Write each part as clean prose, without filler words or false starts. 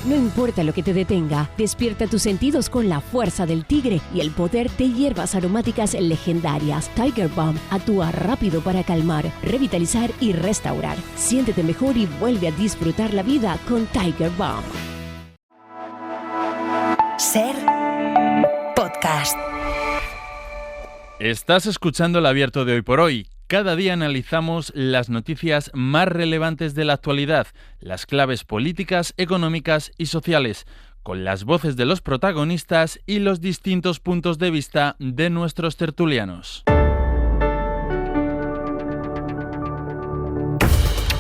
No importa lo que te detenga, despierta tus sentidos con la fuerza del tigre y el poder de hierbas aromáticas legendarias. Tiger Balm actúa rápido para calmar, revitalizar y restaurar. Siéntete mejor y vuelve a disfrutar la vida con Tiger Balm. Ser podcast. Estás escuchando el Abierto de Hoy por Hoy. Cada día analizamos las noticias más relevantes de la actualidad, las claves políticas, económicas y sociales, con las voces de los protagonistas y los distintos puntos de vista de nuestros tertulianos.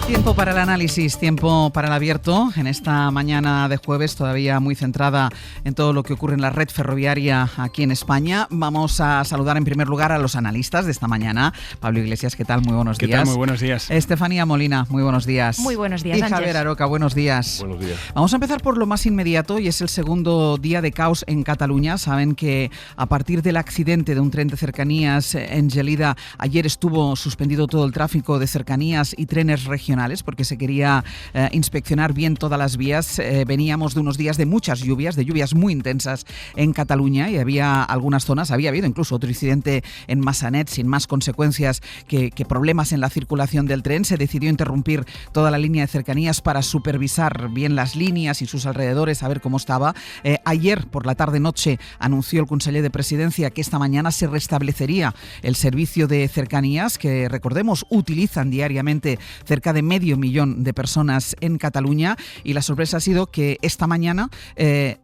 Tiempo para el análisis, tiempo para el abierto. En esta mañana de jueves, todavía muy centrada en todo lo que ocurre en la red ferroviaria aquí en España. Vamos a saludar en primer lugar a los analistas de esta mañana. Pablo Iglesias, ¿qué tal? Muy buenos días. ¿Qué tal? Muy buenos días. Estefanía Molina, muy buenos días. Muy buenos días, Y Sánchez. Javier Aroca, buenos días. Buenos días. Vamos a empezar por lo más inmediato y es el segundo día de caos en Cataluña. Saben que a partir del accidente de un tren de cercanías en Gelida, ayer estuvo suspendido todo el tráfico de cercanías y trenes regionales porque se quería inspeccionar bien todas las vías. Veníamos de unos días de muchas lluvias, de lluvias muy intensas en Cataluña y había algunas zonas, había habido incluso otro incidente en Massanet sin más consecuencias que problemas en la circulación del tren. Se decidió interrumpir toda la línea de cercanías para supervisar bien las líneas y sus alrededores, a ver cómo estaba. Ayer por la tarde-noche anunció el conseller de Presidencia que esta mañana se restablecería el servicio de cercanías que, recordemos, utilizan diariamente cerca de medio millón de personas en Cataluña, y la sorpresa ha sido que esta mañana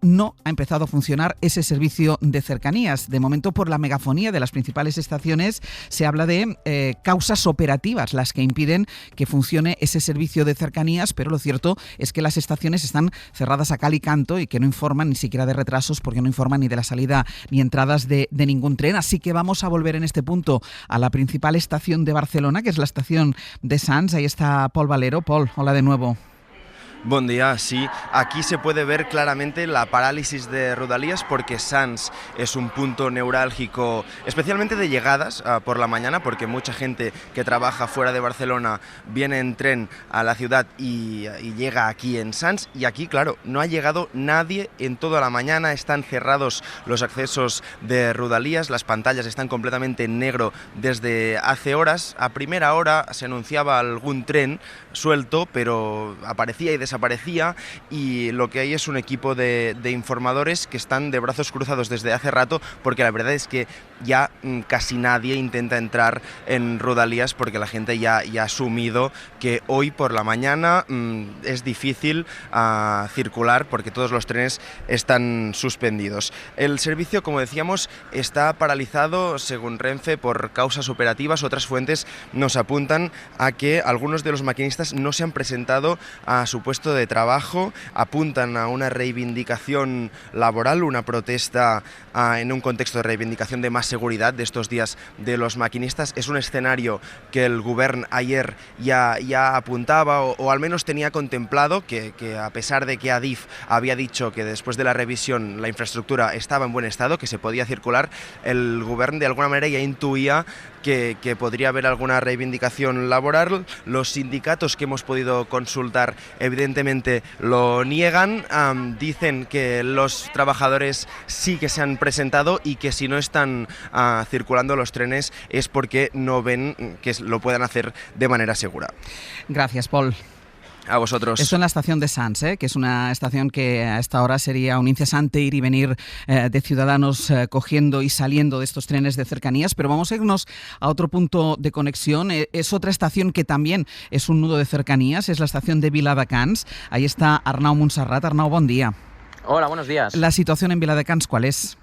no ha empezado a funcionar ese servicio de cercanías. De momento, por la megafonía de las principales estaciones, se habla de causas operativas las que impiden que funcione ese servicio de cercanías, pero lo cierto es que las estaciones están cerradas a cal y canto y que no informan ni siquiera de retrasos, porque no informan ni de la salida ni entradas de ningún tren. Así que vamos a volver en este punto a la principal estación de Barcelona, que es la estación de Sants. Ahí está Pol Valero. Pol, hola de nuevo. Buen día, sí. Aquí se puede ver claramente la parálisis de Rodalies porque Sants es un punto neurálgico, especialmente de llegadas por la mañana, porque mucha gente que trabaja fuera de Barcelona viene en tren a la ciudad y llega aquí en Sants. Y aquí, claro, no ha llegado nadie en toda la mañana. Están cerrados los accesos de Rodalies, las pantallas están completamente en negro desde hace horas. A primera hora se anunciaba algún tren suelto, pero aparecía y desaparecía, y lo que hay es un equipo de informadores que están de brazos cruzados desde hace rato, porque la verdad es que ya casi nadie intenta entrar en Rodalies porque la gente ya ha asumido que hoy por la mañana es difícil circular porque todos los trenes están suspendidos. El servicio, como decíamos, está paralizado según Renfe por causas operativas. Otras fuentes nos apuntan a que algunos de los maquinistas no se han presentado a su puesto de trabajo, apuntan a una reivindicación laboral, una protesta en un contexto de reivindicación de más seguridad de estos días de los maquinistas. Es un escenario que el Govern ayer ya apuntaba o al menos tenía contemplado, que a pesar de que Adif había dicho que después de la revisión la infraestructura estaba en buen estado, que se podía circular, el Govern de alguna manera ya intuía que podría haber alguna reivindicación laboral. Los sindicatos que hemos podido consultar evidentemente lo niegan, dicen que los trabajadores sí que se han presentado y que si no están circulando los trenes es porque no ven que lo puedan hacer de manera segura. Gracias, Pol. A vosotros. Esto en la estación de Sants, que es una estación que a esta hora sería un incesante ir y venir de ciudadanos cogiendo y saliendo de estos trenes de cercanías, pero vamos a irnos a otro punto de conexión. Es otra estación que también es un nudo de cercanías, es la estación de Viladecans. Ahí está Arnau Montserrat. Arnau, buen día. Hola, buenos días. ¿La situación en Viladecans cuál es?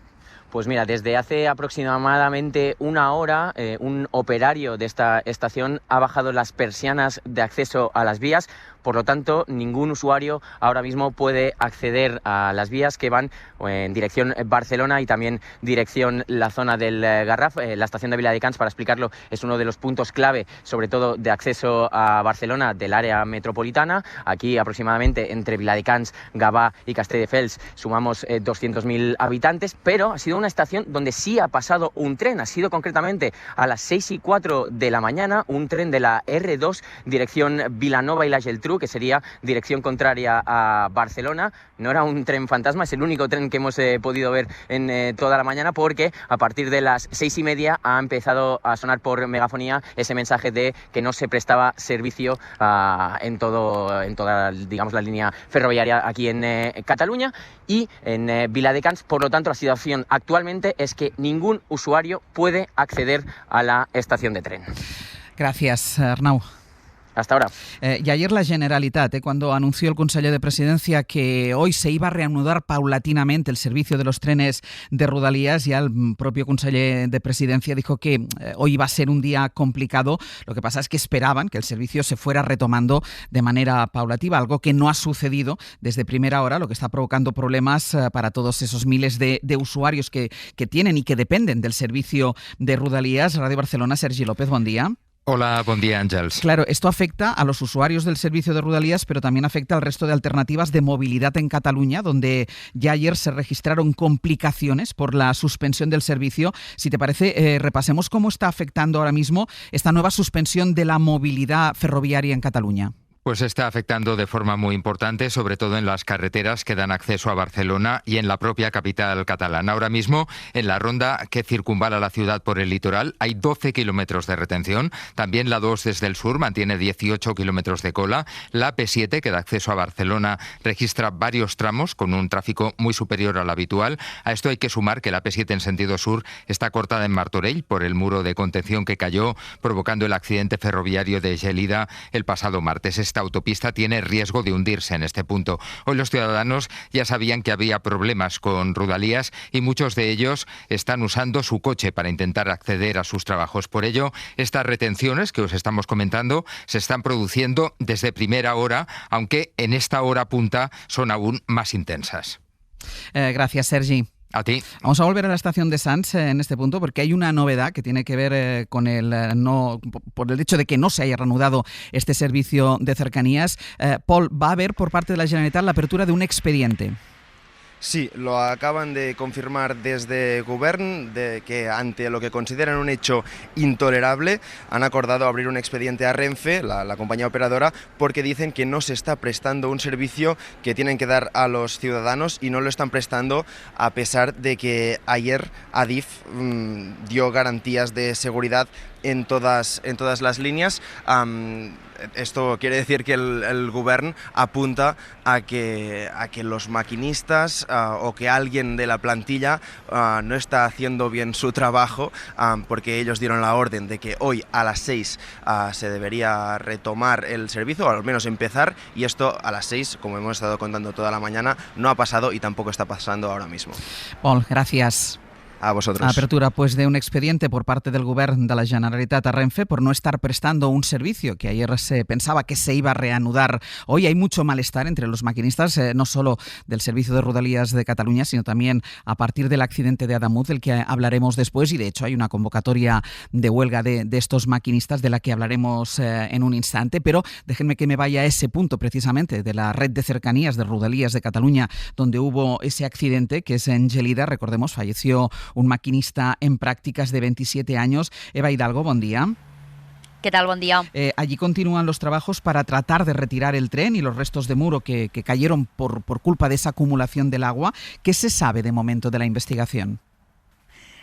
Pues mira, desde hace aproximadamente una hora, un operario de esta estación ha bajado las persianas de acceso a las vías. Por lo tanto, ningún usuario ahora mismo puede acceder a las vías que van en dirección Barcelona y también dirección la zona del Garraf. La estación de Viladecans, para explicarlo, es uno de los puntos clave, sobre todo de acceso a Barcelona del área metropolitana. Aquí aproximadamente entre Viladecans, Gavà y Castelldefels sumamos 200.000 habitantes, pero ha sido una estación donde sí ha pasado un tren. Ha sido concretamente a las 6:04 de la mañana un tren de la R2 dirección Vilanova y la Geltrú, Geltrú, que sería dirección contraria a Barcelona. No era un tren fantasma, es el único tren que hemos podido ver en toda la mañana, porque a partir de las 6:30 ha empezado a sonar por megafonía ese mensaje de que no se prestaba servicio en toda, digamos, la línea ferroviaria aquí en Cataluña y en Viladecans. Por lo tanto, la situación actualmente es que ningún usuario puede acceder a la estación de tren. Gracias, Arnau. Hasta ahora. Y ayer la Generalitat, cuando anunció el Consejo de Presidencia que hoy se iba a reanudar paulatinamente el servicio de los trenes de Rodalies, ya el propio Consejo de Presidencia dijo que hoy iba a ser un día complicado. Lo que pasa es que esperaban que el servicio se fuera retomando de manera paulativa, algo que no ha sucedido desde primera hora, lo que está provocando problemas para todos esos miles de usuarios que tienen y que dependen del servicio de Rodalies. Radio Barcelona, Sergi López, buen día. Hola, buen día, Àngels. Claro, esto afecta a los usuarios del servicio de Rodalies, pero también afecta al resto de alternativas de movilidad en Cataluña, donde ya ayer se registraron complicaciones por la suspensión del servicio. Si te parece, repasemos cómo está afectando ahora mismo esta nueva suspensión de la movilidad ferroviaria en Cataluña. Pues está afectando de forma muy importante, sobre todo en las carreteras que dan acceso a Barcelona y en la propia capital catalana. Ahora mismo, en la ronda que circunvala la ciudad por el litoral, hay 12 kilómetros de retención. También la 2 desde el sur mantiene 18 kilómetros de cola. La AP7, que da acceso a Barcelona, registra varios tramos con un tráfico muy superior al habitual. A esto hay que sumar que la AP7 en sentido sur está cortada en Martorell por el muro de contención que cayó, provocando el accidente ferroviario de Gelida el pasado martes. Esta autopista tiene riesgo de hundirse en este punto. Hoy los ciudadanos ya sabían que había problemas con Rodalies y muchos de ellos están usando su coche para intentar acceder a sus trabajos. Por ello, estas retenciones que os estamos comentando se están produciendo desde primera hora, aunque en esta hora punta son aún más intensas. Gracias, Sergi. A ti. Vamos a volver a la estación de Sants en este punto porque hay una novedad que tiene que ver con por el hecho de que no se haya reanudado este servicio de cercanías. Paul, va a haber por parte de la Generalitat la apertura de un expediente. Sí, lo acaban de confirmar desde Govern, de que ante lo que consideran un hecho intolerable han acordado abrir un expediente a Renfe, la compañía operadora, porque dicen que no se está prestando un servicio que tienen que dar a los ciudadanos y no lo están prestando a pesar de que ayer Adif dio garantías de seguridad en todas las líneas. Esto quiere decir que el Govern apunta a que los maquinistas o que alguien de la plantilla no está haciendo bien su trabajo, porque ellos dieron la orden de que hoy a las 6 se debería retomar el servicio, o al menos empezar, y esto a las 6, como hemos estado contando toda la mañana, no ha pasado y tampoco está pasando ahora mismo. Paul, gracias. A vosotros. Apertura pues de un expediente por parte del Govern de la Generalitat a Renfe por no estar prestando un servicio que ayer se pensaba que se iba a reanudar. Hoy hay mucho malestar entre los maquinistas, no solo del servicio de Rodalies de Cataluña, sino también a partir del accidente de Adamuz, del que hablaremos después, y de hecho hay una convocatoria de huelga de estos maquinistas de la que hablaremos en un instante, pero déjenme que me vaya a ese punto precisamente de la red de cercanías de Rodalies de Cataluña, donde hubo ese accidente, que es en Gelida. Recordemos, falleció un maquinista en prácticas de 27 años. Eva Hidalgo, buen día. ¿Qué tal? Buen día. Allí continúan los trabajos para tratar de retirar el tren y los restos de muro que cayeron por culpa de esa acumulación del agua. ¿Qué se sabe de momento de la investigación?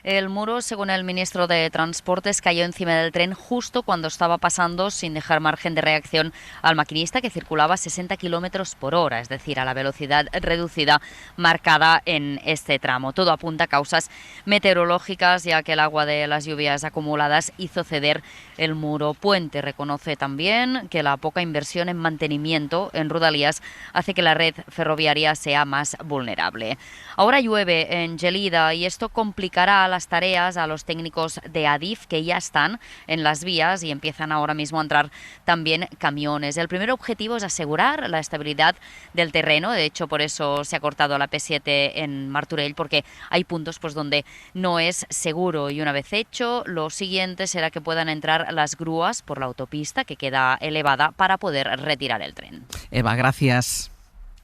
El muro, según el ministro de Transportes, cayó encima del tren justo cuando estaba pasando, sin dejar margen de reacción al maquinista, que circulaba a 60 kilómetros por hora, es decir, a la velocidad reducida marcada en este tramo. Todo apunta a causas meteorológicas, ya que el agua de las lluvias acumuladas hizo ceder el muro puente. Reconoce también que la poca inversión en mantenimiento en Rodalies hace que la red ferroviaria sea más vulnerable. Ahora llueve en Gelida y esto complicará las tareas a los técnicos de Adif, que ya están en las vías y empiezan ahora mismo a entrar también camiones. El primer objetivo es asegurar la estabilidad del terreno. De hecho, por eso se ha cortado la P7 en Martorell, porque hay puntos pues donde no es seguro. Y una vez hecho, lo siguiente será que puedan entrar las grúas por la autopista, que queda elevada, para poder retirar el tren. Eva, gracias.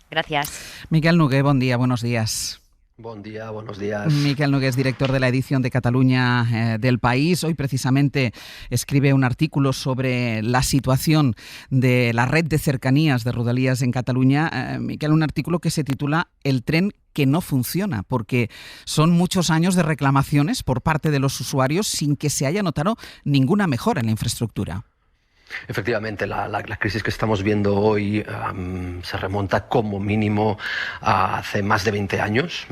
Gracias. Miquel Noguer, buen día, buenos días. Buen día, buenos días. Miquel Nogués, director de la edición de Cataluña del País. Hoy precisamente escribe un artículo sobre la situación de la red de cercanías de Rodalies en Cataluña. Miquel, un artículo que se titula El tren que no funciona, porque son muchos años de reclamaciones por parte de los usuarios sin que se haya notado ninguna mejora en la infraestructura. Efectivamente, la crisis que estamos viendo hoy se remonta como mínimo a hace más de 20 años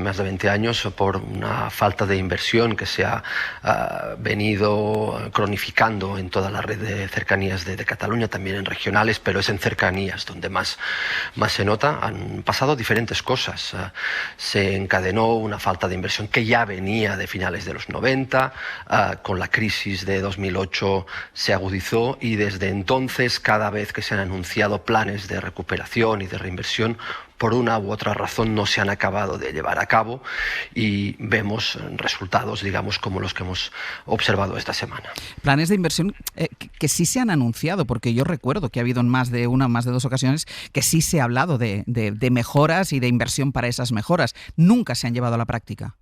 por una falta de inversión que se ha venido cronificando en toda la red de cercanías de Cataluña, también en regionales, pero es en cercanías donde más se nota. Han pasado diferentes cosas. Se encadenó una falta de inversión que ya venía de finales de los 90, con la crisis de 2008 se agudizó y desde entonces, cada vez que se han anunciado planes de recuperación y de reinversión, por una u otra razón no se han acabado de llevar a cabo y vemos resultados, digamos, como los que hemos observado esta semana. Planes de inversión que sí se han anunciado, porque yo recuerdo que ha habido en más de dos ocasiones que sí se ha hablado de mejoras y de inversión para esas mejoras. Nunca se han llevado a la práctica.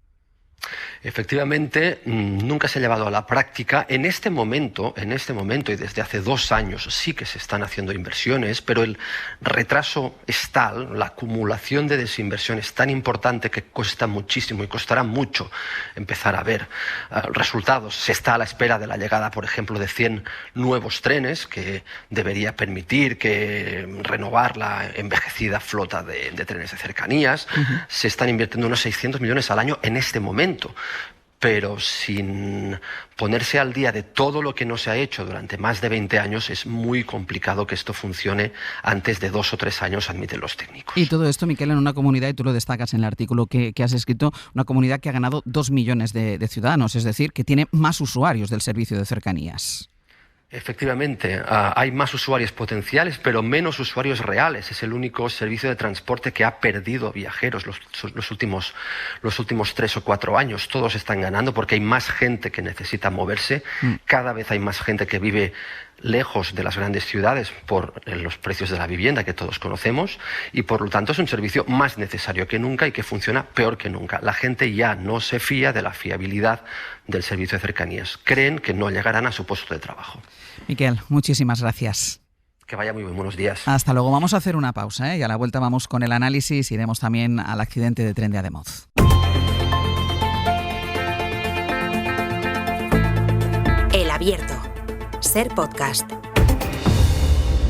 Efectivamente, nunca se ha llevado a la práctica. En este momento y desde hace 2 años sí que se están haciendo inversiones, pero el retraso es tal, la acumulación de desinversión es tan importante que cuesta muchísimo y costará mucho empezar a ver resultados. Se está a la espera de la llegada, por ejemplo, de 100 nuevos trenes que debería permitir renovar la envejecida flota de trenes de cercanías. Se están invirtiendo unos 600 millones al año en este momento, pero sin ponerse al día de todo lo que no se ha hecho durante más de 20 años, es muy complicado que esto funcione antes de 2 o 3 años, admiten los técnicos. Y todo esto, Miquel, en una comunidad, y tú lo destacas en el artículo que has escrito, una comunidad que ha ganado 2 millones de ciudadanos, es decir, que tiene más usuarios del servicio de cercanías. Efectivamente, hay más usuarios potenciales, pero menos usuarios reales. Es el único servicio de transporte que ha perdido viajeros los últimos 3 o 4 años. Todos están ganando porque hay más gente que necesita moverse. Cada vez hay más gente que vive lejos de las grandes ciudades por los precios de la vivienda que todos conocemos, y por lo tanto es un servicio más necesario que nunca y que funciona peor que nunca. La gente ya no se fía de la fiabilidad del servicio de cercanías. Creen que no llegarán a su puesto de trabajo. Miquel, muchísimas gracias. Que vaya muy bien, buenos días. Hasta luego. Vamos a hacer una pausa, y a la vuelta vamos con el análisis. Iremos también al accidente de tren de Ademuz. El Abierto. Ser Podcast.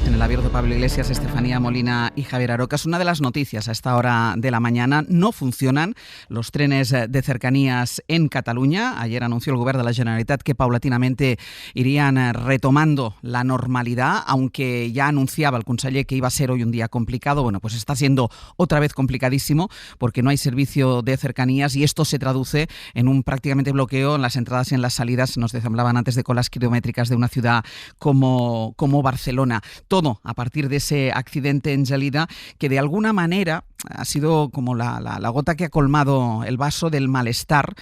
En el Abierto, Pablo Iglesias, Estefanía Molina y Javier Arocas. Una de las noticias a esta hora de la mañana: no funcionan los trenes de cercanías en Cataluña. Ayer anunció el Govern de la Generalitat que paulatinamente irían retomando la normalidad, aunque ya anunciaba el conseller que iba a ser hoy un día complicado. Bueno, pues está siendo otra vez complicadísimo porque no hay servicio de cercanías y esto se traduce en un prácticamente bloqueo en las entradas y en las salidas, nos hablaban antes, de colas kilométricas de una ciudad como Barcelona. Todo a partir de ese accidente en Gelida, que de alguna manera ha sido como la gota que ha colmado el vaso del malestar,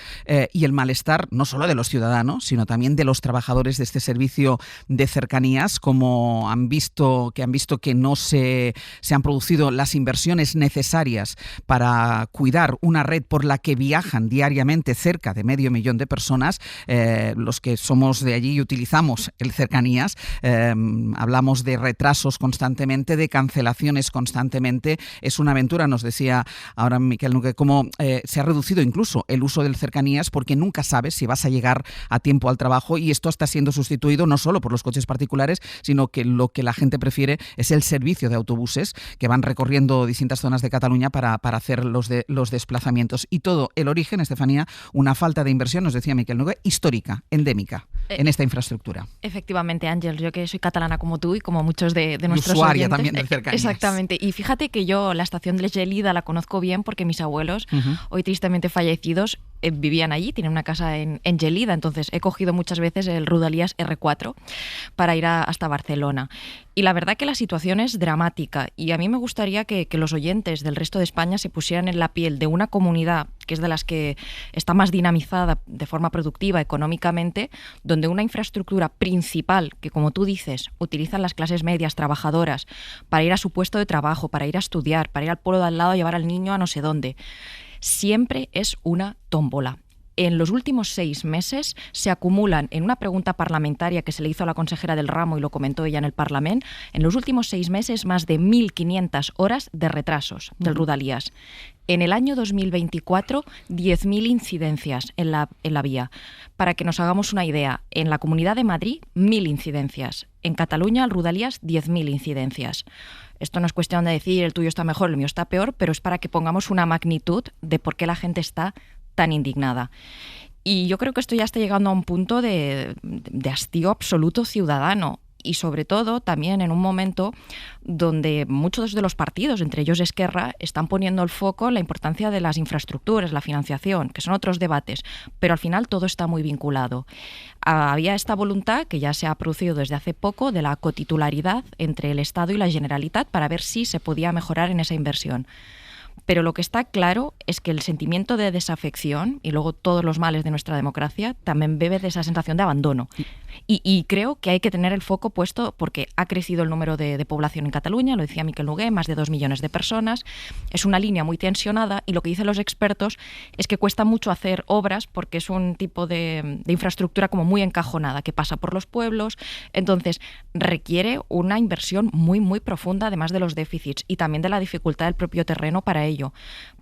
y el malestar no solo de los ciudadanos, sino también de los trabajadores de este servicio de cercanías, como han visto que no se han producido las inversiones necesarias para cuidar una red por la que viajan diariamente cerca de 500.000 de personas. Los que somos de allí y utilizamos el cercanías, hablamos de retrasos constantemente, de cancelaciones constantemente. Es una aventura. Nos decía ahora Miquel Nogués cómo se ha reducido incluso el uso del cercanías porque nunca sabes si vas a llegar a tiempo al trabajo, y esto está siendo sustituido no solo por los coches particulares, sino que lo que la gente prefiere es el servicio de autobuses que van recorriendo distintas zonas de Cataluña para hacer los desplazamientos. Y todo el origen, Estefanía, una falta de inversión, nos decía Miquel Nogués, histórica, endémica en esta infraestructura. Efectivamente, Ángel, yo que soy catalana como tú y como muchos de nuestros usuaria oyentes. También de cercanías. Exactamente. Y fíjate que yo la estación de Gelida la conozco bien porque mis abuelos, hoy tristemente fallecidos, vivían allí, tienen una casa en Gelida, entonces he cogido muchas veces el Rodalies R4 para ir hasta Barcelona. Y la verdad que la situación es dramática, y a mí me gustaría que los oyentes del resto de España se pusieran en la piel de una comunidad que es de las que está más dinamizada de forma productiva económicamente, donde una infraestructura principal que, como tú dices, utilizan las clases medias trabajadoras para ir a su puesto de trabajo, para ir a estudiar, para ir al pueblo de al lado a llevar al niño a no sé dónde, siempre es una tómbola. En los últimos 6 meses se acumulan, en una pregunta parlamentaria que se le hizo a la consejera del ramo y lo comentó ella en el Parlamento, en los últimos 6 meses más de 1.500 horas de retrasos del Rodalies. En el año 2024, 10.000 incidencias en la vía. Para que nos hagamos una idea, en la Comunidad de Madrid, 1.000 incidencias. En Cataluña, el Rodalies, 10.000 incidencias. Esto no es cuestión de decir el tuyo está mejor, el mío está peor, pero es para que pongamos una magnitud de por qué la gente está tan indignada. Y yo creo que esto ya está llegando a un punto de hastío absoluto ciudadano. Y sobre todo también en un momento donde muchos de los partidos, entre ellos Esquerra, están poniendo el foco en la importancia de las infraestructuras, la financiación, que son otros debates, pero al final todo está muy vinculado. Había esta voluntad, que ya se ha producido desde hace poco, de la cotitularidad entre el Estado y la Generalitat para ver si se podía mejorar en esa inversión. Pero lo que está claro es que el sentimiento de desafección y luego todos los males de nuestra democracia también bebe de esa sensación de abandono. Y creo que hay que tener el foco puesto porque ha crecido el número de población en Cataluña, lo decía Miquel Nogué, más de 2 millones de personas. Es una línea muy tensionada y lo que dicen los expertos es que cuesta mucho hacer obras porque es un tipo de infraestructura como muy encajonada que pasa por los pueblos. Entonces requiere una inversión muy, muy profunda, además de los déficits y también de la dificultad del propio terreno para ello.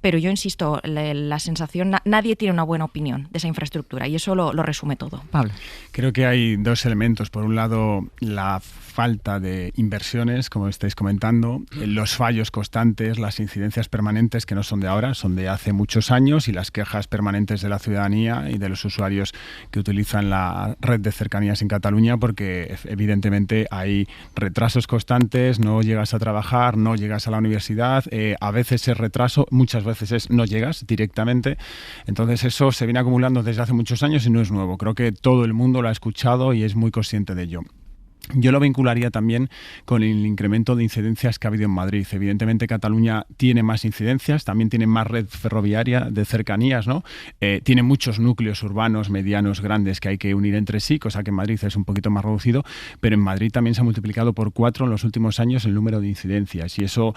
Pero yo insisto, la sensación, nadie tiene una buena opinión de esa infraestructura y eso lo resume todo. Pablo. Creo que hay 2 elementos. Por un lado, la falta de inversiones, como estáis comentando, los fallos constantes, las incidencias permanentes que no son de ahora, son de hace muchos años, y las quejas permanentes de la ciudadanía y de los usuarios que utilizan la red de cercanías en Cataluña, porque evidentemente hay retrasos constantes, no llegas a trabajar, no llegas a la universidad, a veces es retraso, muchas veces no llegas directamente. Entonces eso se viene acumulando desde hace muchos años y no es nuevo. Creo que todo el mundo lo ha escuchado y es muy consciente de ello. Yo lo vincularía también con el incremento de incidencias que ha habido en Madrid. Evidentemente Cataluña tiene más incidencias, también tiene más red ferroviaria de cercanías, ¿no? Tiene muchos núcleos urbanos, medianos, grandes que hay que unir entre sí, cosa que en Madrid es un poquito más reducido, pero en Madrid también se ha multiplicado por 4 en los últimos años el número de incidencias, y eso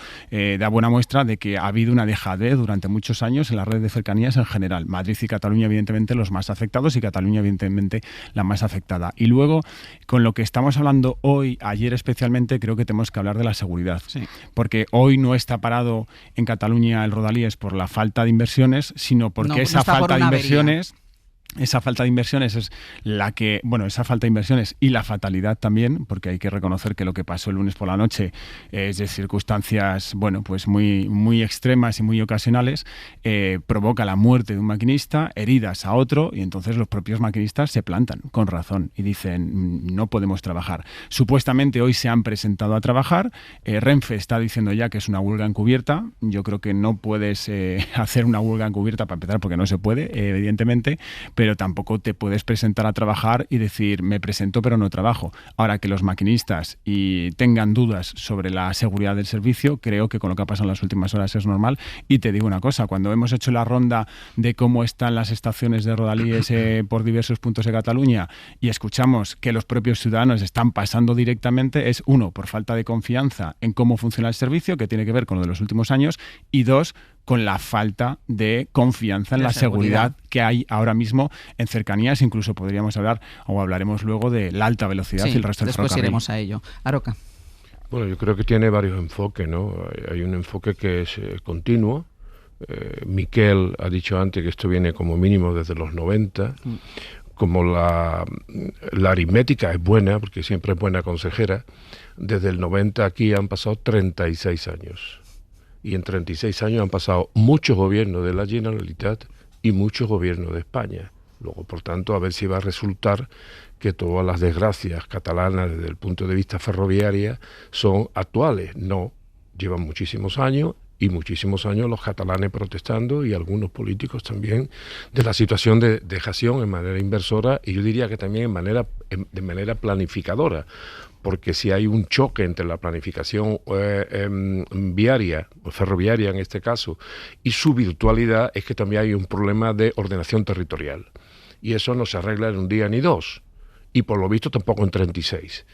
da buena muestra de que ha habido una dejadez durante muchos años en la red de cercanías en general. Madrid y Cataluña evidentemente los más afectados y Cataluña evidentemente la más afectada. Y luego, con lo que estamos hablando hoy, ayer especialmente, creo que tenemos que hablar de la seguridad. Sí. Porque hoy no está parado en Cataluña el Rodalies por la falta de inversiones, sino porque esa falta de inversiones... Esa falta de inversiones es la que, esa falta de inversiones y la fatalidad también, porque hay que reconocer que lo que pasó el lunes por la noche es de circunstancias, pues muy, muy extremas y muy ocasionales, provoca la muerte de un maquinista, heridas a otro, y entonces los propios maquinistas se plantan, con razón, y dicen, no podemos trabajar. Supuestamente hoy se han presentado a trabajar, Renfe está diciendo ya que es una huelga encubierta. Yo creo que no puedes hacer una huelga encubierta para empezar, porque no se puede, evidentemente, pero tampoco te puedes presentar a trabajar y decir, me presento pero no trabajo. Ahora, que los maquinistas tengan dudas sobre la seguridad del servicio, creo que con lo que ha pasado en las últimas horas es normal. Y te digo una cosa, cuando hemos hecho la ronda de cómo están las estaciones de Rodalies por diversos puntos de Cataluña y escuchamos que los propios ciudadanos están pasando directamente, es 1, por falta de confianza en cómo funciona el servicio, que tiene que ver con lo de los últimos años, y 2, con la falta de confianza en la seguridad que hay ahora mismo en cercanías. Incluso podríamos hablar, o hablaremos luego, de la alta velocidad y el resto del ferrocarril. Después iremos a ello. Aroca. Bueno, yo creo que tiene varios enfoques, ¿no? Hay un enfoque que es continuo. Miquel ha dicho antes que esto viene como mínimo desde los 90. Como la aritmética es buena, porque siempre es buena consejera, desde el 90 aquí han pasado 36 años. Y en 36 años han pasado muchos gobiernos de la Generalitat y muchos gobiernos de España. Luego, por tanto, a ver si va a resultar que todas las desgracias catalanas desde el punto de vista ferroviario son actuales. No, llevan muchísimos años, y muchísimos años los catalanes protestando, y algunos políticos también, de la situación de dejación en manera inversora, y yo diría que también de manera planificadora. Porque si hay un choque entre la planificación viaria, o ferroviaria en este caso, y su virtualidad, es que también hay un problema de ordenación territorial. Y eso no se arregla en un día ni 2, y por lo visto tampoco en 36.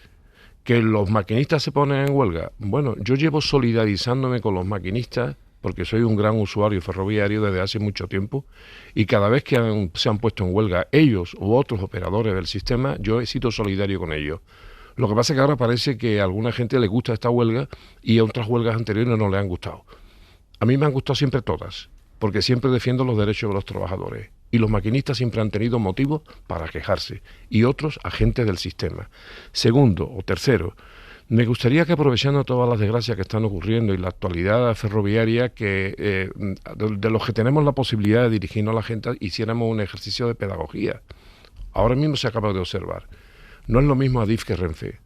¿Que los maquinistas se ponen en huelga? Bueno, yo llevo solidarizándome con los maquinistas porque soy un gran usuario ferroviario desde hace mucho tiempo, y cada vez que se han puesto en huelga ellos u otros operadores del sistema, yo he sido solidario con ellos. Lo que pasa es que ahora parece que a alguna gente le gusta esta huelga y a otras huelgas anteriores no le han gustado. A mí me han gustado siempre todas, porque siempre defiendo los derechos de los trabajadores. Y los maquinistas siempre han tenido motivos para quejarse, y otros agentes del sistema. Segundo o tercero, me gustaría que, aprovechando todas las desgracias que están ocurriendo y la actualidad ferroviaria, que de los que tenemos la posibilidad de dirigirnos a la gente, hiciéramos un ejercicio de pedagogía. Ahora mismo se acaba de observar. No es lo mismo Adif que Renfe.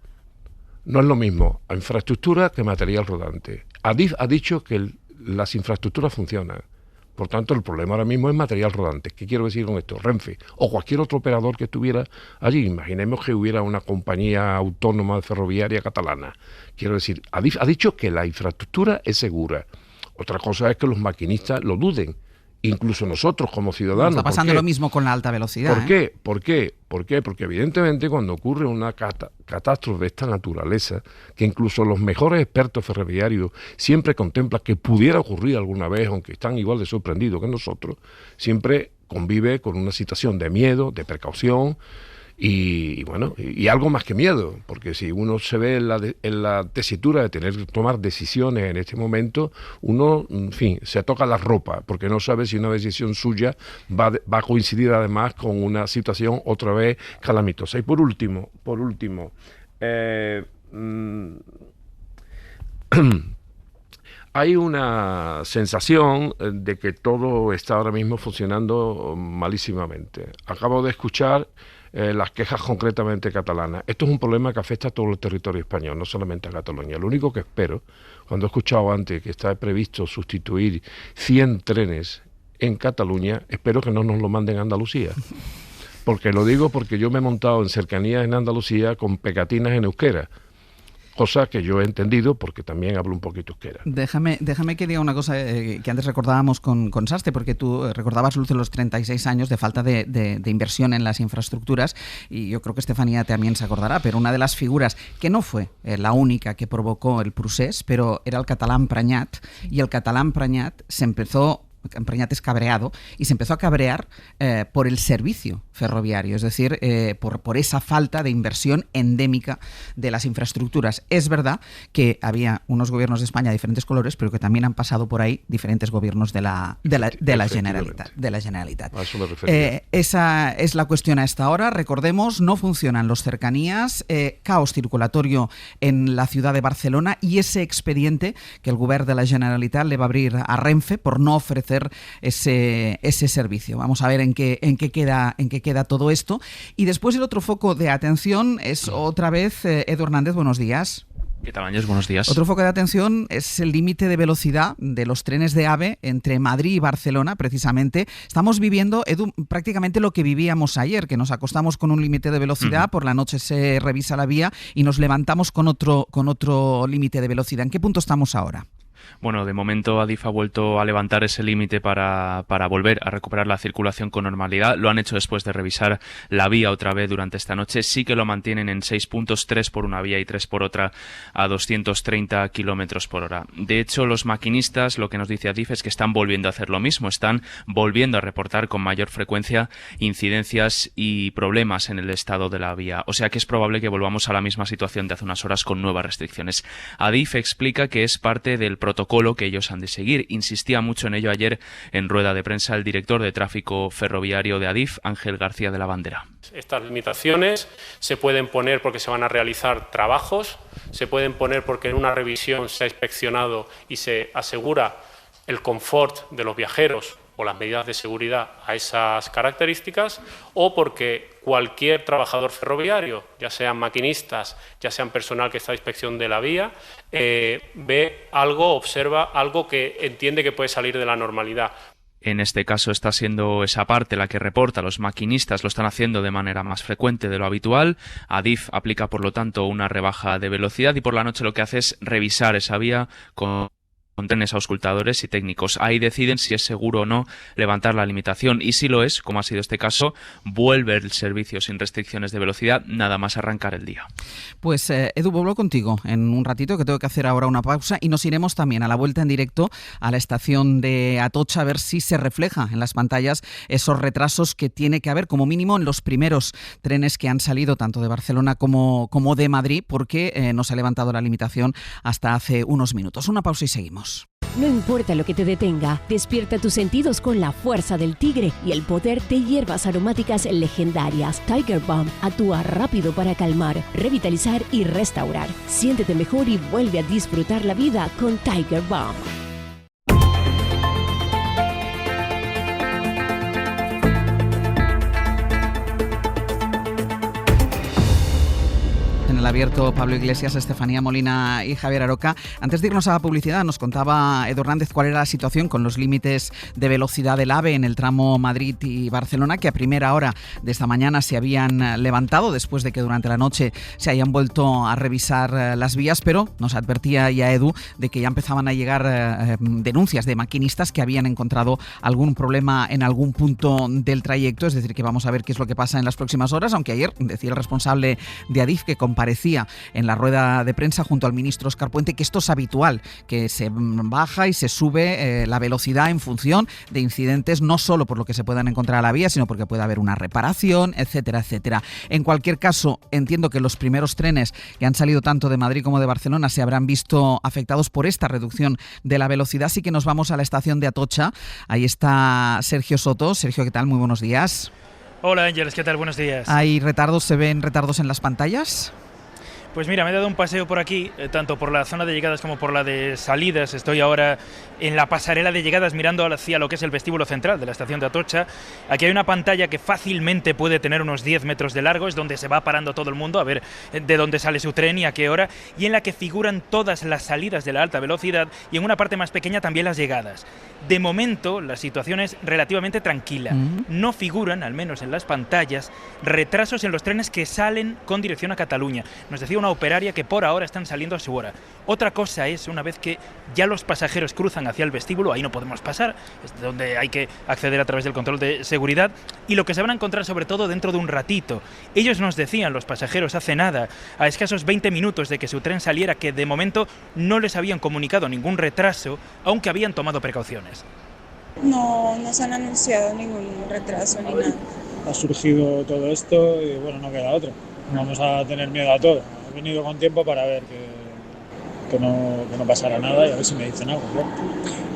No es lo mismo infraestructura que material rodante. Adif ha dicho que las infraestructuras funcionan. Por tanto, el problema ahora mismo es material rodante. ¿Qué quiero decir con esto? Renfe o cualquier otro operador que estuviera allí. Imaginemos que hubiera una compañía autónoma ferroviaria catalana. Quiero decir, Adif ha dicho que la infraestructura es segura. Otra cosa es que los maquinistas lo duden. Incluso nosotros como ciudadanos. Está pasando lo mismo con la alta velocidad. ¿Por qué? ¿Por qué? Porque evidentemente cuando ocurre una catástrofe de esta naturaleza, que incluso los mejores expertos ferroviarios siempre contemplan que pudiera ocurrir alguna vez, aunque están igual de sorprendidos que nosotros, siempre convive con una situación de miedo, de precaución, y bueno, y algo más que miedo, porque si uno se ve en la tesitura de tener que tomar decisiones en este momento, uno, en fin, se toca la ropa, porque no sabe si una decisión suya va a coincidir además con una situación otra vez calamitosa. Y por último, hay una sensación de que todo está ahora mismo funcionando malísimamente. Acabo de escuchar las quejas concretamente catalanas. Esto es un problema que afecta a todo el territorio español, no solamente a Cataluña. Lo único que espero, cuando he escuchado antes que está previsto sustituir 100 trenes en Cataluña, espero que no nos lo manden a Andalucía. Porque lo digo porque yo me he montado en cercanías en Andalucía con pegatinas en euskera. Cosa que yo he entendido porque también hablo un poquito euskera. Déjame que diga una cosa que antes recordábamos con Saste, porque tú recordabas, Luz, los 36 años de falta de inversión en las infraestructuras, y yo creo que Estefanía también se acordará, pero una de las figuras que no fue la única que provocó el procés, pero era el catalán Pranat, y el catalán Pranat Pranat es cabreado, y se empezó a cabrear por el servicio ferroviario, es decir, por esa falta de inversión endémica de las infraestructuras. Es verdad que había unos gobiernos de España de diferentes colores, pero que también han pasado por ahí diferentes gobiernos de la Generalitat. A eso me refería. Esa es la cuestión a esta hora. Recordemos, no funcionan los cercanías, caos circulatorio en la ciudad de Barcelona, y ese expediente que el govern de la Generalitat le va a abrir a Renfe por no ofrecer ese servicio. Vamos a ver en qué queda todo esto. Y después el otro foco de atención es otra vez Edu Hernández. Buenos días. ¿Qué tal, Ángel? Buenos días. Otro foco de atención es el límite de velocidad de los trenes de AVE entre Madrid y Barcelona, precisamente. Estamos viviendo, Edu, prácticamente lo que vivíamos ayer, que nos acostamos con un límite de velocidad, por la noche se revisa la vía y nos levantamos con otro límite de velocidad. ¿En qué punto estamos ahora? Bueno, de momento Adif ha vuelto a levantar ese límite para volver a recuperar la circulación con normalidad. Lo han hecho después de revisar la vía otra vez durante esta noche. Sí que lo mantienen en 6 puntos, 3 por una vía y 3 por otra, a 230 kilómetros por hora. De hecho, los maquinistas, lo que nos dice Adif es que están volviendo a hacer lo mismo. Están volviendo a reportar con mayor frecuencia incidencias y problemas en el estado de la vía. O sea que es probable que volvamos a la misma situación de hace unas horas con nuevas restricciones. Adif explica que es parte del protocolo que ellos han de seguir. Insistía mucho en ello ayer en rueda de prensa el director de tráfico ferroviario de Adif, Ángel García de la Bandera. Estas limitaciones se pueden poner porque se van a realizar trabajos, se pueden poner porque en una revisión se ha inspeccionado y se asegura el confort de los viajeros o las medidas de seguridad a esas características, o porque cualquier trabajador ferroviario, ya sean maquinistas, ya sean personal que está a inspección de la vía, ve algo, observa algo que entiende que puede salir de la normalidad. En este caso está siendo esa parte la que reporta. Los maquinistas lo están haciendo de manera más frecuente de lo habitual. Adif aplica, por lo tanto, una rebaja de velocidad y por la noche lo que hace es revisar esa vía con con trenes auscultadores y técnicos. Ahí deciden si es seguro o no levantar la limitación, y si lo es, como ha sido este caso, vuelve el servicio sin restricciones de velocidad nada más arrancar el día. Pues Edu, vuelvo contigo en un ratito, que tengo que hacer ahora una pausa, y nos iremos también a la vuelta en directo a la estación de Atocha a ver si se refleja en las pantallas esos retrasos que tiene que haber como mínimo en los primeros trenes que han salido tanto de Barcelona como de Madrid, porque no se ha levantado la limitación hasta hace unos minutos. Una pausa y seguimos. No importa lo que te detenga, despierta tus sentidos con la fuerza del tigre y el poder de hierbas aromáticas legendarias. Tiger Balm actúa rápido para calmar, revitalizar y restaurar. Siéntete mejor y vuelve a disfrutar la vida con Tiger Balm. En el abierto, Pablo Iglesias, Estefanía Molina y Javier Aroca. Antes de irnos a la publicidad, nos contaba Edu Hernández cuál era la situación con los límites de velocidad del AVE en el tramo Madrid y Barcelona, que a primera hora de esta mañana se habían levantado después de que durante la noche se hayan vuelto a revisar las vías, pero nos advertía ya Edu de que ya empezaban a llegar denuncias de maquinistas que habían encontrado algún problema en algún punto del trayecto. Es decir, que vamos a ver qué es lo que pasa en las próximas horas, aunque ayer decía el responsable de Adif, que comparecía en la rueda de prensa junto al ministro Óscar Puente, que esto es habitual, que se baja y se sube la velocidad en función de incidentes, no solo por lo que se puedan encontrar a la vía, sino porque puede haber una reparación, etcétera, etcétera. En cualquier caso, entiendo que los primeros trenes que han salido tanto de Madrid como de Barcelona se habrán visto afectados por esta reducción de la velocidad, así que nos vamos a la estación de Atocha. Ahí está Sergio Soto. Sergio, ¿qué tal? Muy buenos días. Hola Ángeles, ¿qué tal? Buenos días. ¿Hay retardos? ¿Se ven retardos en las pantallas? Pues mira, me he dado un paseo por aquí, tanto por la zona de llegadas como por la de salidas. Estoy ahora en la pasarela de llegadas mirando hacia lo que es el vestíbulo central de la estación de Atocha. Aquí hay una pantalla que fácilmente puede tener unos 10 metros de largo, es donde se va parando todo el mundo a ver de dónde sale su tren y a qué hora, y en la que figuran todas las salidas de la alta velocidad y en una parte más pequeña también las llegadas. De momento la situación es relativamente tranquila. No figuran, al menos en las pantallas, retrasos en los trenes que salen con dirección a Cataluña. Nos decía una operaria que por ahora están saliendo a su hora. Otra cosa es, una vez que ya los pasajeros cruzan hacia el vestíbulo, ahí no podemos pasar, es donde hay que acceder a través del control de seguridad, y lo que se van a encontrar sobre todo dentro de un ratito. Ellos nos decían, los pasajeros, hace nada, a escasos 20 minutos de que su tren saliera, que de momento no les habían comunicado ningún retraso, aunque habían tomado precauciones. No se han anunciado ningún retraso ni nada. Ha surgido todo esto y bueno, no queda otra. Vamos a tener miedo a todo. He venido con tiempo para ver que no pasara nada y a ver si me dicen algo. ¿No?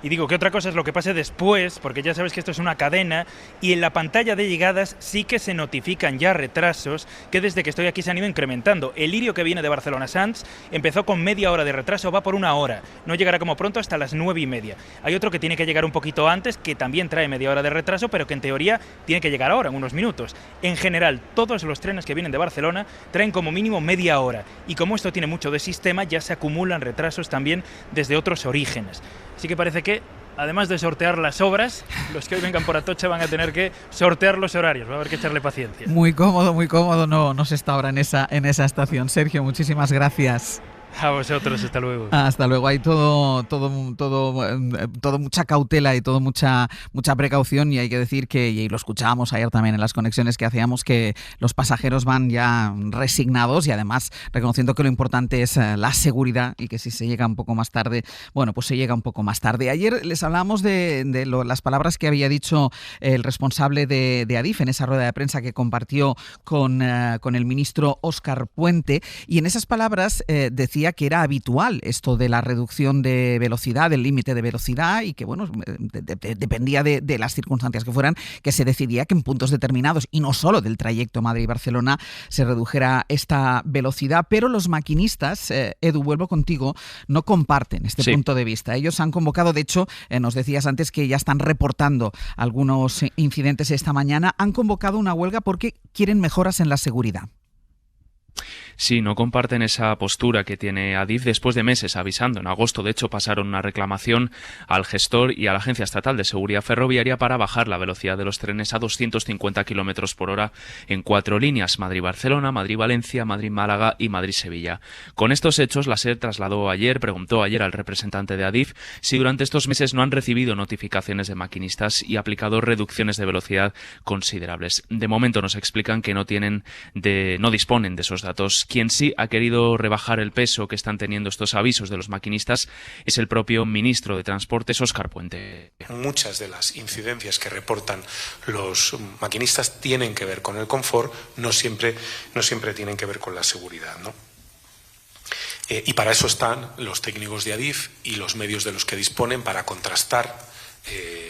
Y digo que otra cosa es lo que pase después, porque ya sabes que esto es una cadena, y en la pantalla de llegadas sí que se notifican ya retrasos que desde que estoy aquí se han ido incrementando. El Lirio, que viene de Barcelona-Sants, empezó con media hora de retraso, va por 1 hora. No llegará como pronto hasta las 9:30. Hay otro que tiene que llegar un poquito antes, que también trae media hora de retraso, pero que en teoría tiene que llegar ahora, en unos minutos. En general, todos los trenes que vienen de Barcelona traen como mínimo media hora. Y como esto tiene mucho de sistema, ya se acumulan retrasos también desde otros orígenes. Así que parece que, además de sortear las obras, los que hoy vengan por Atocha van a tener que sortear los horarios. Va a haber que echarle paciencia. Muy cómodo no se está ahora en esa estación. Sergio, muchísimas gracias. A vosotros, hasta luego. Hasta luego. Hay todo mucha cautela y todo mucha precaución, y hay que decir que, y lo escuchábamos ayer también en las conexiones que hacíamos, que los pasajeros van ya resignados y además reconociendo que lo importante es la seguridad, y que si se llega un poco más tarde, bueno, pues se llega un poco más tarde. Ayer les hablábamos de las palabras que había dicho el responsable de Adif en esa rueda de prensa que compartió con el ministro Óscar Puente, y en esas palabras decía que era habitual esto de la reducción de velocidad, del límite de velocidad, y que bueno, dependía de las circunstancias que fueran, que se decidía que en puntos determinados, y no solo del trayecto Madrid-Barcelona, se redujera esta velocidad. Pero los maquinistas, Edu, vuelvo contigo, no comparten este punto de vista. Ellos han convocado, de hecho, nos decías antes que ya están reportando algunos incidentes esta mañana, han convocado una huelga porque quieren mejoras en la seguridad. Sí, no comparten esa postura que tiene Adif después de meses avisando. En agosto, de hecho, pasaron una reclamación al gestor y a la Agencia Estatal de Seguridad Ferroviaria para bajar la velocidad de los trenes a 250 kilómetros por hora en 4 líneas: Madrid-Barcelona, Madrid-Valencia, Madrid-Málaga y Madrid-Sevilla. Con estos hechos, la SER preguntó ayer al representante de Adif si durante estos meses no han recibido notificaciones de maquinistas y aplicado reducciones de velocidad considerables. De momento nos explican que no disponen de esos datos. Quien sí ha querido rebajar el peso que están teniendo estos avisos de los maquinistas es el propio ministro de Transportes, Óscar Puente. Muchas de las incidencias que reportan los maquinistas tienen que ver con el confort, no siempre tienen que ver con la seguridad, ¿no? Y para eso están los técnicos de Adif y los medios de los que disponen para contrastar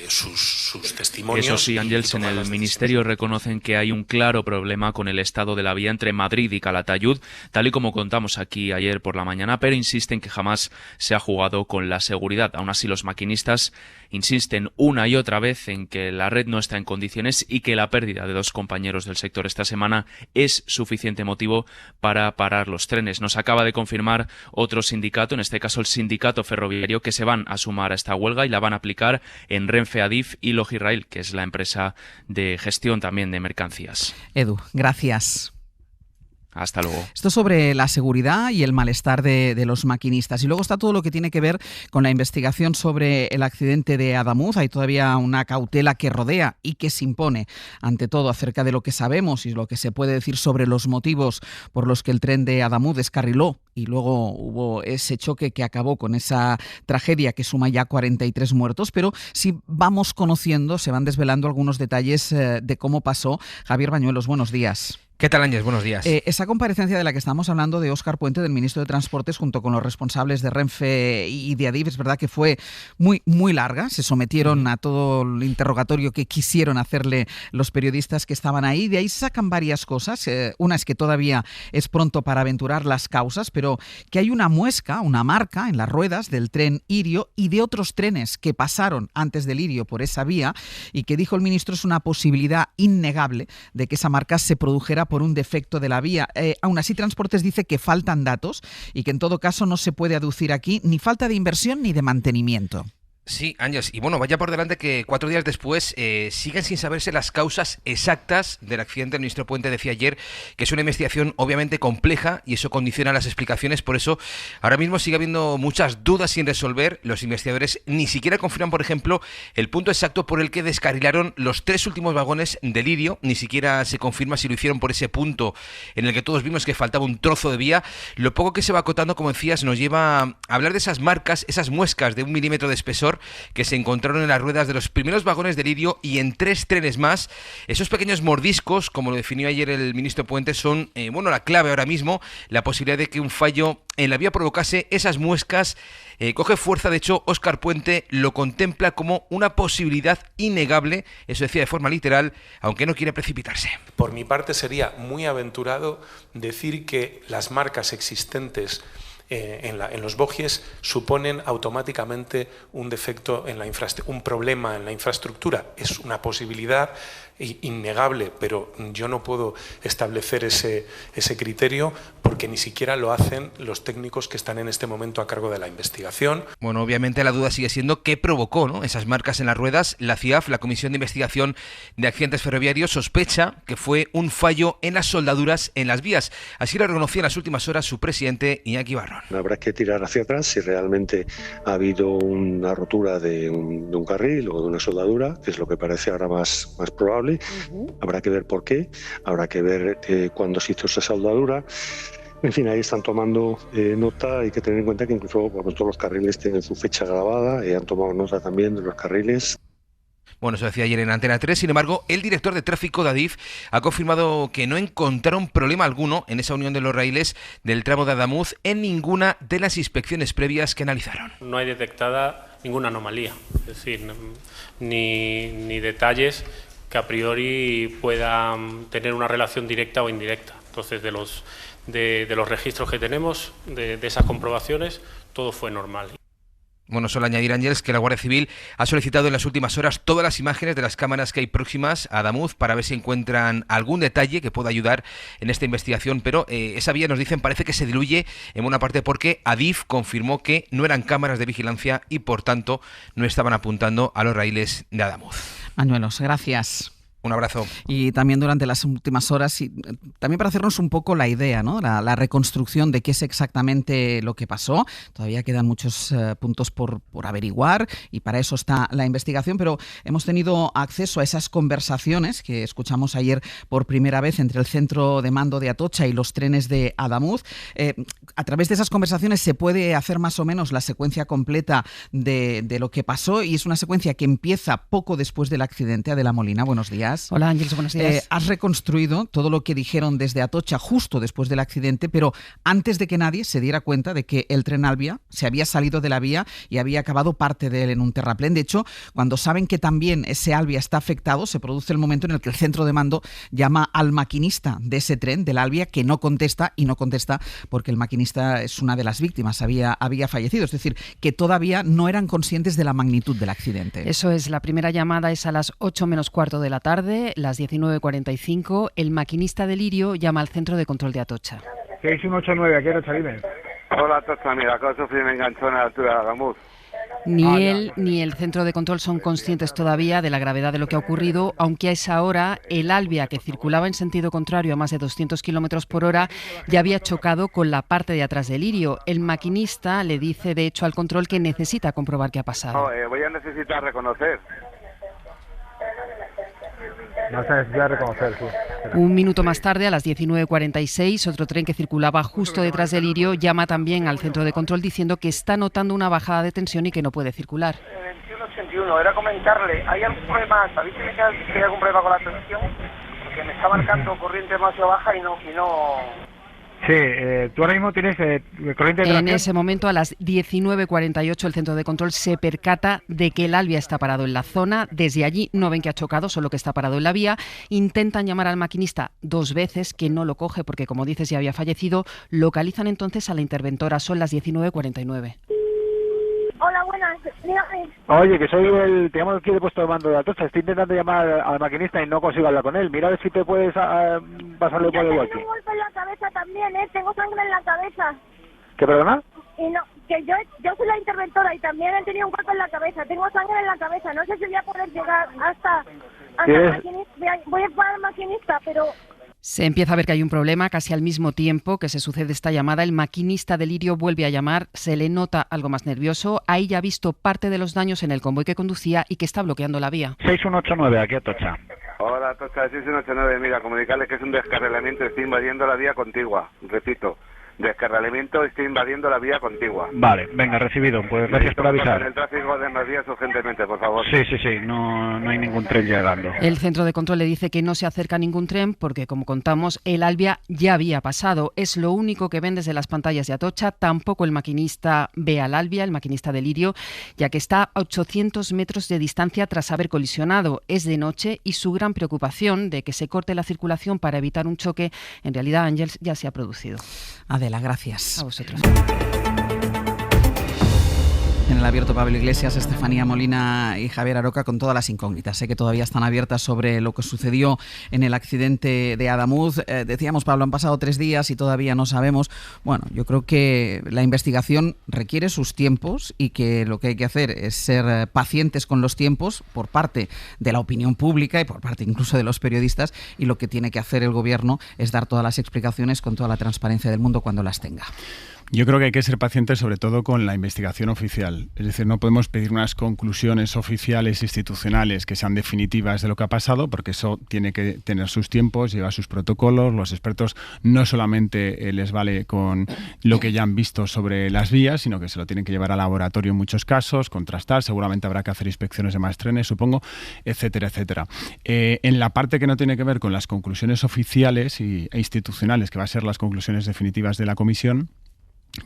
sus testimonios. Eso sí, Ángels, en el Ministerio reconocen que hay un claro problema con el estado de la vía entre Madrid y Calatayud, tal y como contamos aquí ayer por la mañana, pero insisten que jamás se ha jugado con la seguridad. Aún así, los maquinistas insisten una y otra vez en que la red no está en condiciones y que la pérdida de 2 compañeros del sector esta semana es suficiente motivo para parar los trenes. Nos acaba de confirmar otro sindicato, en este caso el Sindicato Ferroviario, que se van a sumar a esta huelga y la van a aplicar en Renfe, Adif y Logirail, que es la empresa de gestión también de mercancías. Edu, gracias. Hasta luego. Esto sobre la seguridad y el malestar de los maquinistas. Y luego está todo lo que tiene que ver con la investigación sobre el accidente de Adamuz. Hay todavía una cautela que rodea y que se impone, ante todo, acerca de lo que sabemos y lo que se puede decir sobre los motivos por los que el tren de Adamuz descarriló y luego hubo ese choque que acabó con esa tragedia que suma ya 43 muertos. Pero si vamos conociendo, se van desvelando algunos detalles de cómo pasó. Javier Bañuelos, buenos días. ¿Qué tal, Ángels? Buenos días. Esa comparecencia de la que estamos hablando de Óscar Puente, del ministro de Transportes, junto con los responsables de Renfe y de Adif, es verdad que fue muy, muy larga. Se sometieron a todo el interrogatorio que quisieron hacerle los periodistas que estaban ahí. De ahí sacan varias cosas. Una es que todavía es pronto para aventurar las causas, pero que hay una muesca, una marca en las ruedas del tren Irio y de otros trenes que pasaron antes del Irio por esa vía, y que, dijo el ministro, es una posibilidad innegable de que esa marca se produjera por un defecto de la vía. Aún así, Transportes dice que faltan datos y que en todo caso no se puede aducir aquí ni falta de inversión ni de mantenimiento. Sí, Ángels, y bueno, vaya por delante que 4 días después siguen sin saberse las causas exactas del accidente. El ministro Puente decía ayer que es una investigación obviamente compleja y eso condiciona las explicaciones. Por eso ahora mismo sigue habiendo muchas dudas sin resolver. Los investigadores ni siquiera confirman, por ejemplo, el punto exacto por el que descarrilaron los 3 últimos vagones del Irio. Ni siquiera se confirma si lo hicieron por ese punto en el que todos vimos que faltaba un trozo de vía. Lo poco que se va acotando, como decías, nos lleva a hablar de esas marcas, esas muescas de 1 milímetro de espesor que se encontraron en las ruedas de los primeros vagones del Irio y en 3 trenes más. Esos pequeños mordiscos, como lo definió ayer el ministro Puente, son la clave ahora mismo. La posibilidad de que un fallo en la vía provocase esas muescas coge fuerza. De hecho, Óscar Puente lo contempla como una posibilidad innegable, eso decía de forma literal, aunque no quiere precipitarse. Por mi parte, sería muy aventurado decir que las marcas existentes en los bogies suponen automáticamente un defecto un problema en la infraestructura. Es una posibilidad innegable, pero yo no puedo establecer ese criterio porque ni siquiera lo hacen los técnicos que están en este momento a cargo de la investigación. Bueno, obviamente la duda sigue siendo qué provocó, ¿no?, esas marcas en las ruedas. La CIAF, la Comisión de Investigación de Accidentes Ferroviarios, sospecha que fue un fallo en las soldaduras en las vías. Así lo reconocía en las últimas horas su presidente, Iñaki Barrón. Habrá que tirar hacia atrás si realmente ha habido una rotura de un carril o de una soldadura, que es lo que parece ahora más probable. Habrá que ver por qué, habrá que ver cuándo se hizo esa soldadura. En fin, ahí están tomando nota. Hay que tener en cuenta que incluso todos los carriles tienen su fecha grabada, han tomado nota también de los carriles. Bueno, eso decía ayer en Antena 3. Sin embargo, el director de tráfico de Adif ha confirmado que no encontraron problema alguno en esa unión de los raíles del tramo de Adamuz en ninguna de las inspecciones previas que analizaron. No hay detectada ninguna anomalía, es decir, ni detalles que a priori puedan tener una relación directa o indirecta. Entonces, de los registros que tenemos, de esas comprobaciones, todo fue normal. Bueno, solo añadir, Ángeles, que la Guardia Civil ha solicitado en las últimas horas todas las imágenes de las cámaras que hay próximas a Adamuz para ver si encuentran algún detalle que pueda ayudar en esta investigación, pero esa vía, nos dicen, parece que se diluye en buena parte porque Adif confirmó que no eran cámaras de vigilancia y, por tanto, no estaban apuntando a los raíles de Adamuz. Manuelos, gracias. Un abrazo. Y también durante las últimas horas, y también para hacernos un poco la idea, ¿no? La reconstrucción de qué es exactamente lo que pasó. Todavía quedan muchos puntos por averiguar y para eso está la investigación, pero hemos tenido acceso a esas conversaciones que escuchamos ayer por primera vez entre el centro de mando de Atocha y los trenes de Adamuz. A través de esas conversaciones se puede hacer más o menos la secuencia completa de lo que pasó, y es una secuencia que empieza poco después del accidente. Adela Molina, buenos días. Hola, Ángeles, buenos días. Has reconstruido todo lo que dijeron desde Atocha justo después del accidente, pero antes de que nadie se diera cuenta de que el tren Albia se había salido de la vía y había acabado parte de él en un terraplén. De hecho, cuando saben que también ese Albia está afectado, se produce el momento en el que el centro de mando llama al maquinista de ese tren, del Albia, que no contesta, y no contesta porque el maquinista es una de las víctimas, había fallecido. Es decir, que todavía no eran conscientes de la magnitud del accidente. Eso es, la primera llamada es a las 8 menos cuarto de la tarde, las 19:45, el maquinista de Lirio llama al centro de control de Atocha. 6189, aquí Atocha, dime. Hola Atocha, mira, acabo de sufrir un enganchón a la altura de Adamuz. Ni él ni el centro de control son conscientes todavía de la gravedad de lo que ha ocurrido, aunque a esa hora el Albia, que circulaba en sentido contrario a más de 200 kilómetros por hora, ya había chocado con la parte de atrás del Lirio. El maquinista le dice, de hecho, al control que necesita comprobar qué ha pasado. No, voy a necesitar reconocer. No se necesita reconocer, sí. Un minuto más tarde, a las 19:46, otro tren que circulaba justo detrás del Lirio llama también al centro de control diciendo que está notando una bajada de tensión y que no puede circular. 2181, era comentarle, ¿hay algún problema? ¿Sabéis que hay algún problema con la tensión? Porque me está marcando corriente demasiado baja y no... Sí, tú ahora mismo tienes corriente de tracción. En ese momento, a las 19:48, el centro de control se percata de que el Albia está parado en la zona. Desde allí no ven que ha chocado, solo que está parado en la vía. Intentan llamar al maquinista 2 veces, que no lo coge porque, como dices, ya había fallecido. Localizan entonces a la interventora. Son las 19:49. Hola, buenas, dígame. Oye, que te llamo aquí de puesto de mando de Atocha. Estoy intentando llamar al maquinista y no consigo hablar con él. Mira a ver si te puedes pasarle por el golpe. Tengo un golpe en la cabeza también, tengo sangre en la cabeza. ¿Qué, perdona? Y no, que yo soy la interventora y también he tenido un golpe en la cabeza. Tengo sangre en la cabeza. No sé si voy a poder llegar hasta el maquinista. Voy a parar al maquinista, pero... Se empieza a ver que hay un problema. Casi al mismo tiempo que se sucede esta llamada, el maquinista de Lirio vuelve a llamar, se le nota algo más nervioso. Ahí ya ha visto parte de los daños en el convoy que conducía y que está bloqueando la vía. 6189, aquí Atocha. Hola Atocha, 6189, mira, comunicarles que es un descarrilamiento, estoy invadiendo la vía contigua, repito. Descarrilamiento, estoy invadiendo la vía contigua. Vale, venga, recibido. Pues gracias por avisar. El tráfico de más vías urgentemente, por favor. Sí, no hay ningún tren llegando. El centro de control le dice que no se acerca ningún tren porque, como contamos, el Albia ya había pasado. Es lo único que ven desde las pantallas de Atocha. Tampoco el maquinista ve al Albia, el maquinista de Lirio, ya que está a 800 metros de distancia tras haber colisionado. Es de noche y su gran preocupación de que se corte la circulación para evitar un choque, en realidad, Ángels, ya se ha producido. Adela, gracias. A vosotros. En el abierto, Pablo Iglesias, Estefanía Molina y Javier Aroca con todas las incógnitas. Sé que todavía están abiertas sobre lo que sucedió en el accidente de Adamuz. Decíamos, Pablo, han pasado 3 días y todavía no sabemos. Bueno, yo creo que la investigación requiere sus tiempos y que lo que hay que hacer es ser pacientes con los tiempos por parte de la opinión pública y por parte incluso de los periodistas, y lo que tiene que hacer el gobierno es dar todas las explicaciones con toda la transparencia del mundo cuando las tenga. Yo creo que hay que ser pacientes sobre todo con la investigación oficial. Es decir, no podemos pedir unas conclusiones oficiales institucionales que sean definitivas de lo que ha pasado, porque eso tiene que tener sus tiempos, lleva sus protocolos. Los expertos no solamente les vale con lo que ya han visto sobre las vías, sino que se lo tienen que llevar al laboratorio en muchos casos, contrastar. Seguramente habrá que hacer inspecciones de más trenes, supongo, etcétera, etcétera. En la parte que no tiene que ver con las conclusiones oficiales e institucionales, que va a ser las conclusiones definitivas de la comisión,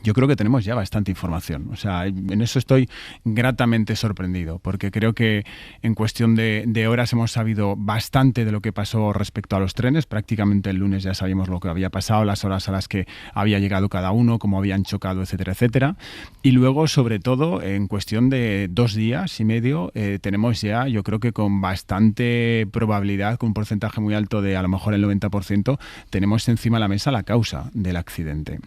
yo creo que tenemos ya bastante información. O sea, en eso estoy gratamente sorprendido, porque creo que en cuestión de horas hemos sabido bastante de lo que pasó respecto a los trenes. Prácticamente el lunes ya sabíamos lo que había pasado, las horas a las que había llegado cada uno, cómo habían chocado, etcétera, etcétera. Y luego, sobre todo, en cuestión de 2 días y medio, tenemos ya, yo creo que con bastante probabilidad, con un porcentaje muy alto de a lo mejor el 90%, tenemos encima de la mesa la causa del accidente.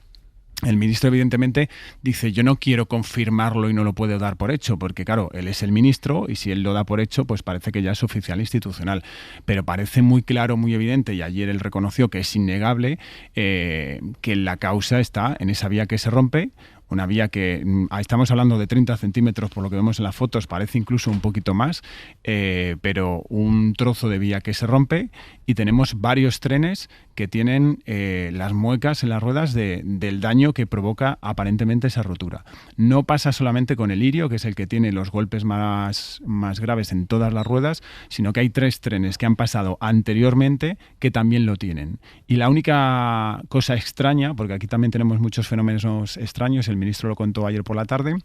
El ministro, evidentemente, dice: yo no quiero confirmarlo y no lo puedo dar por hecho, porque claro, él es el ministro y si él lo da por hecho, pues parece que ya es oficial institucional. Pero parece muy claro, muy evidente, y ayer él reconoció que es innegable, que la causa está en esa vía que se rompe. Una vía que estamos hablando de 30 centímetros, por lo que vemos en las fotos, parece incluso un poquito más, pero un trozo de vía que se rompe, y tenemos varios trenes que tienen las muecas en las ruedas del daño que provoca aparentemente esa rotura. No pasa solamente con el Lirio, que es el que tiene los golpes más graves en todas las ruedas, sino que hay 3 trenes que han pasado anteriormente que también lo tienen. Y la única cosa extraña, porque aquí también tenemos muchos fenómenos extraños, el ministro lo contó ayer por la tarde,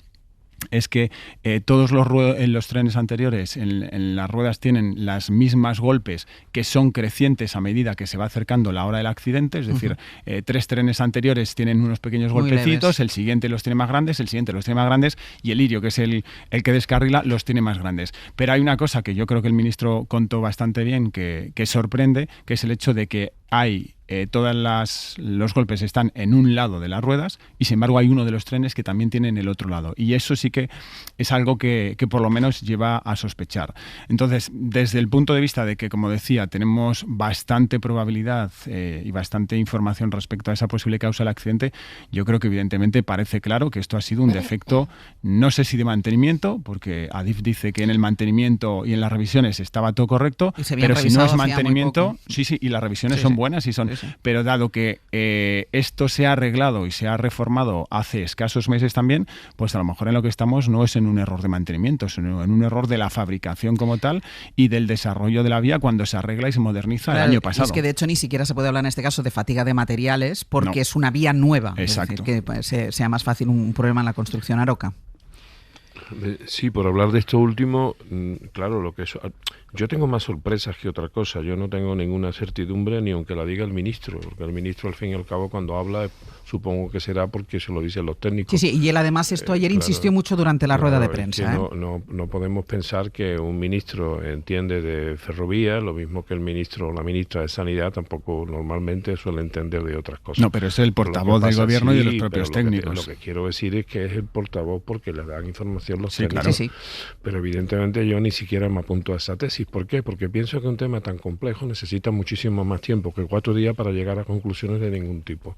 es que todos los trenes anteriores en las ruedas tienen las mismas golpes, que son crecientes a medida que se va acercando la hora del accidente. Es decir, 3 trenes anteriores tienen unos pequeños golpecitos, el siguiente los tiene más grandes, el siguiente los tiene más grandes, y el Lirio, que es el que descarrila, los tiene más grandes. Pero hay una cosa que yo creo que el ministro contó bastante bien, que sorprende, que es el hecho de que hay los golpes están en un lado de las ruedas, y sin embargo hay uno de los trenes que también tiene en el otro lado, y eso sí que es algo que por lo menos lleva a sospechar. Entonces, desde el punto de vista de que, como decía, tenemos bastante probabilidad y bastante información respecto a esa posible causa del accidente, yo creo que evidentemente parece claro que esto ha sido un defecto, no sé si de mantenimiento, porque Adif dice que en el mantenimiento y en las revisiones estaba todo correcto, pero si no es mantenimiento, sí, y las revisiones son buenas y son... Pero dado que esto se ha arreglado y se ha reformado hace escasos meses también, pues a lo mejor en lo que estamos no es en un error de mantenimiento, sino en un error de la fabricación como tal y del desarrollo de la vía cuando se arregla y se moderniza el año pasado. Es que de hecho ni siquiera se puede hablar en este caso de fatiga de materiales porque es una vía nueva. Exacto. Es decir, que sea más fácil un problema en la construcción, Aroca. Sí, por hablar de esto último, claro, yo tengo más sorpresas que otra cosa. Yo no tengo ninguna certidumbre, ni aunque la diga el ministro, porque el ministro al fin y al cabo cuando habla supongo que será porque se lo dicen los técnicos. Sí, y él además ayer insistió mucho durante la rueda de prensa. No podemos pensar que un ministro entiende de ferrovía, lo mismo que el ministro o la ministra de Sanidad tampoco normalmente suele entender de otras cosas. No, pero es el portavoz del gobierno y de los propios técnicos. Lo que quiero decir es que es el portavoz porque le dan información los técnicos. Claro. Sí. Pero evidentemente yo ni siquiera me apunto a esa tesis. ¿Por qué? Porque pienso que un tema tan complejo necesita muchísimo más tiempo que 4 días para llegar a conclusiones de ningún tipo.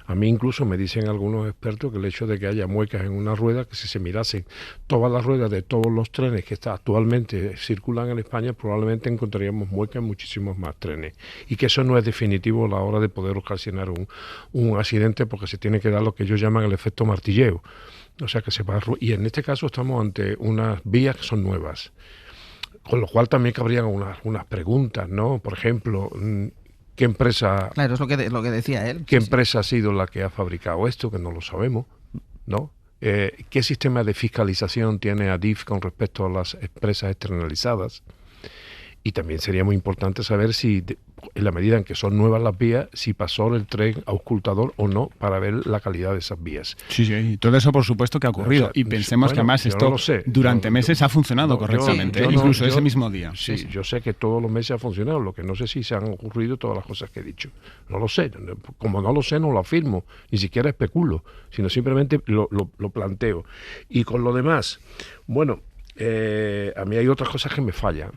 A mí incluso me dicen algunos expertos que el hecho de que haya muecas en una rueda, que si se mirasen todas las ruedas de todos los trenes que actualmente circulan en España, probablemente encontraríamos muecas en muchísimos más trenes. Y que eso no es definitivo a la hora de poder ocasionar un accidente, porque se tiene que dar lo que ellos llaman el efecto martilleo. O sea que se va y en este caso estamos ante unas vías que son nuevas. Con lo cual también cabrían unas preguntas, ¿no? Por ejemplo, ¿qué empresa... Claro, es lo que decía él. ¿Qué empresa ha sido la que ha fabricado esto? Que no lo sabemos, ¿no? ¿Qué sistema de fiscalización tiene Adif con respecto a las empresas externalizadas? Y también sería muy importante saber si, en la medida en que son nuevas las vías, si pasó el tren auscultador o no, para ver la calidad de esas vías. Sí, y todo eso por supuesto que ha ocurrido. O sea, y pensemos que además esto durante meses ha funcionado correctamente, incluso ese mismo día. Sí, yo sé que todos los meses ha funcionado, lo que no sé si se han ocurrido todas las cosas que he dicho. No lo sé, como no lo sé no lo afirmo, ni siquiera especulo, sino simplemente lo planteo. Y con lo demás, bueno, a mí hay otras cosas que me fallan.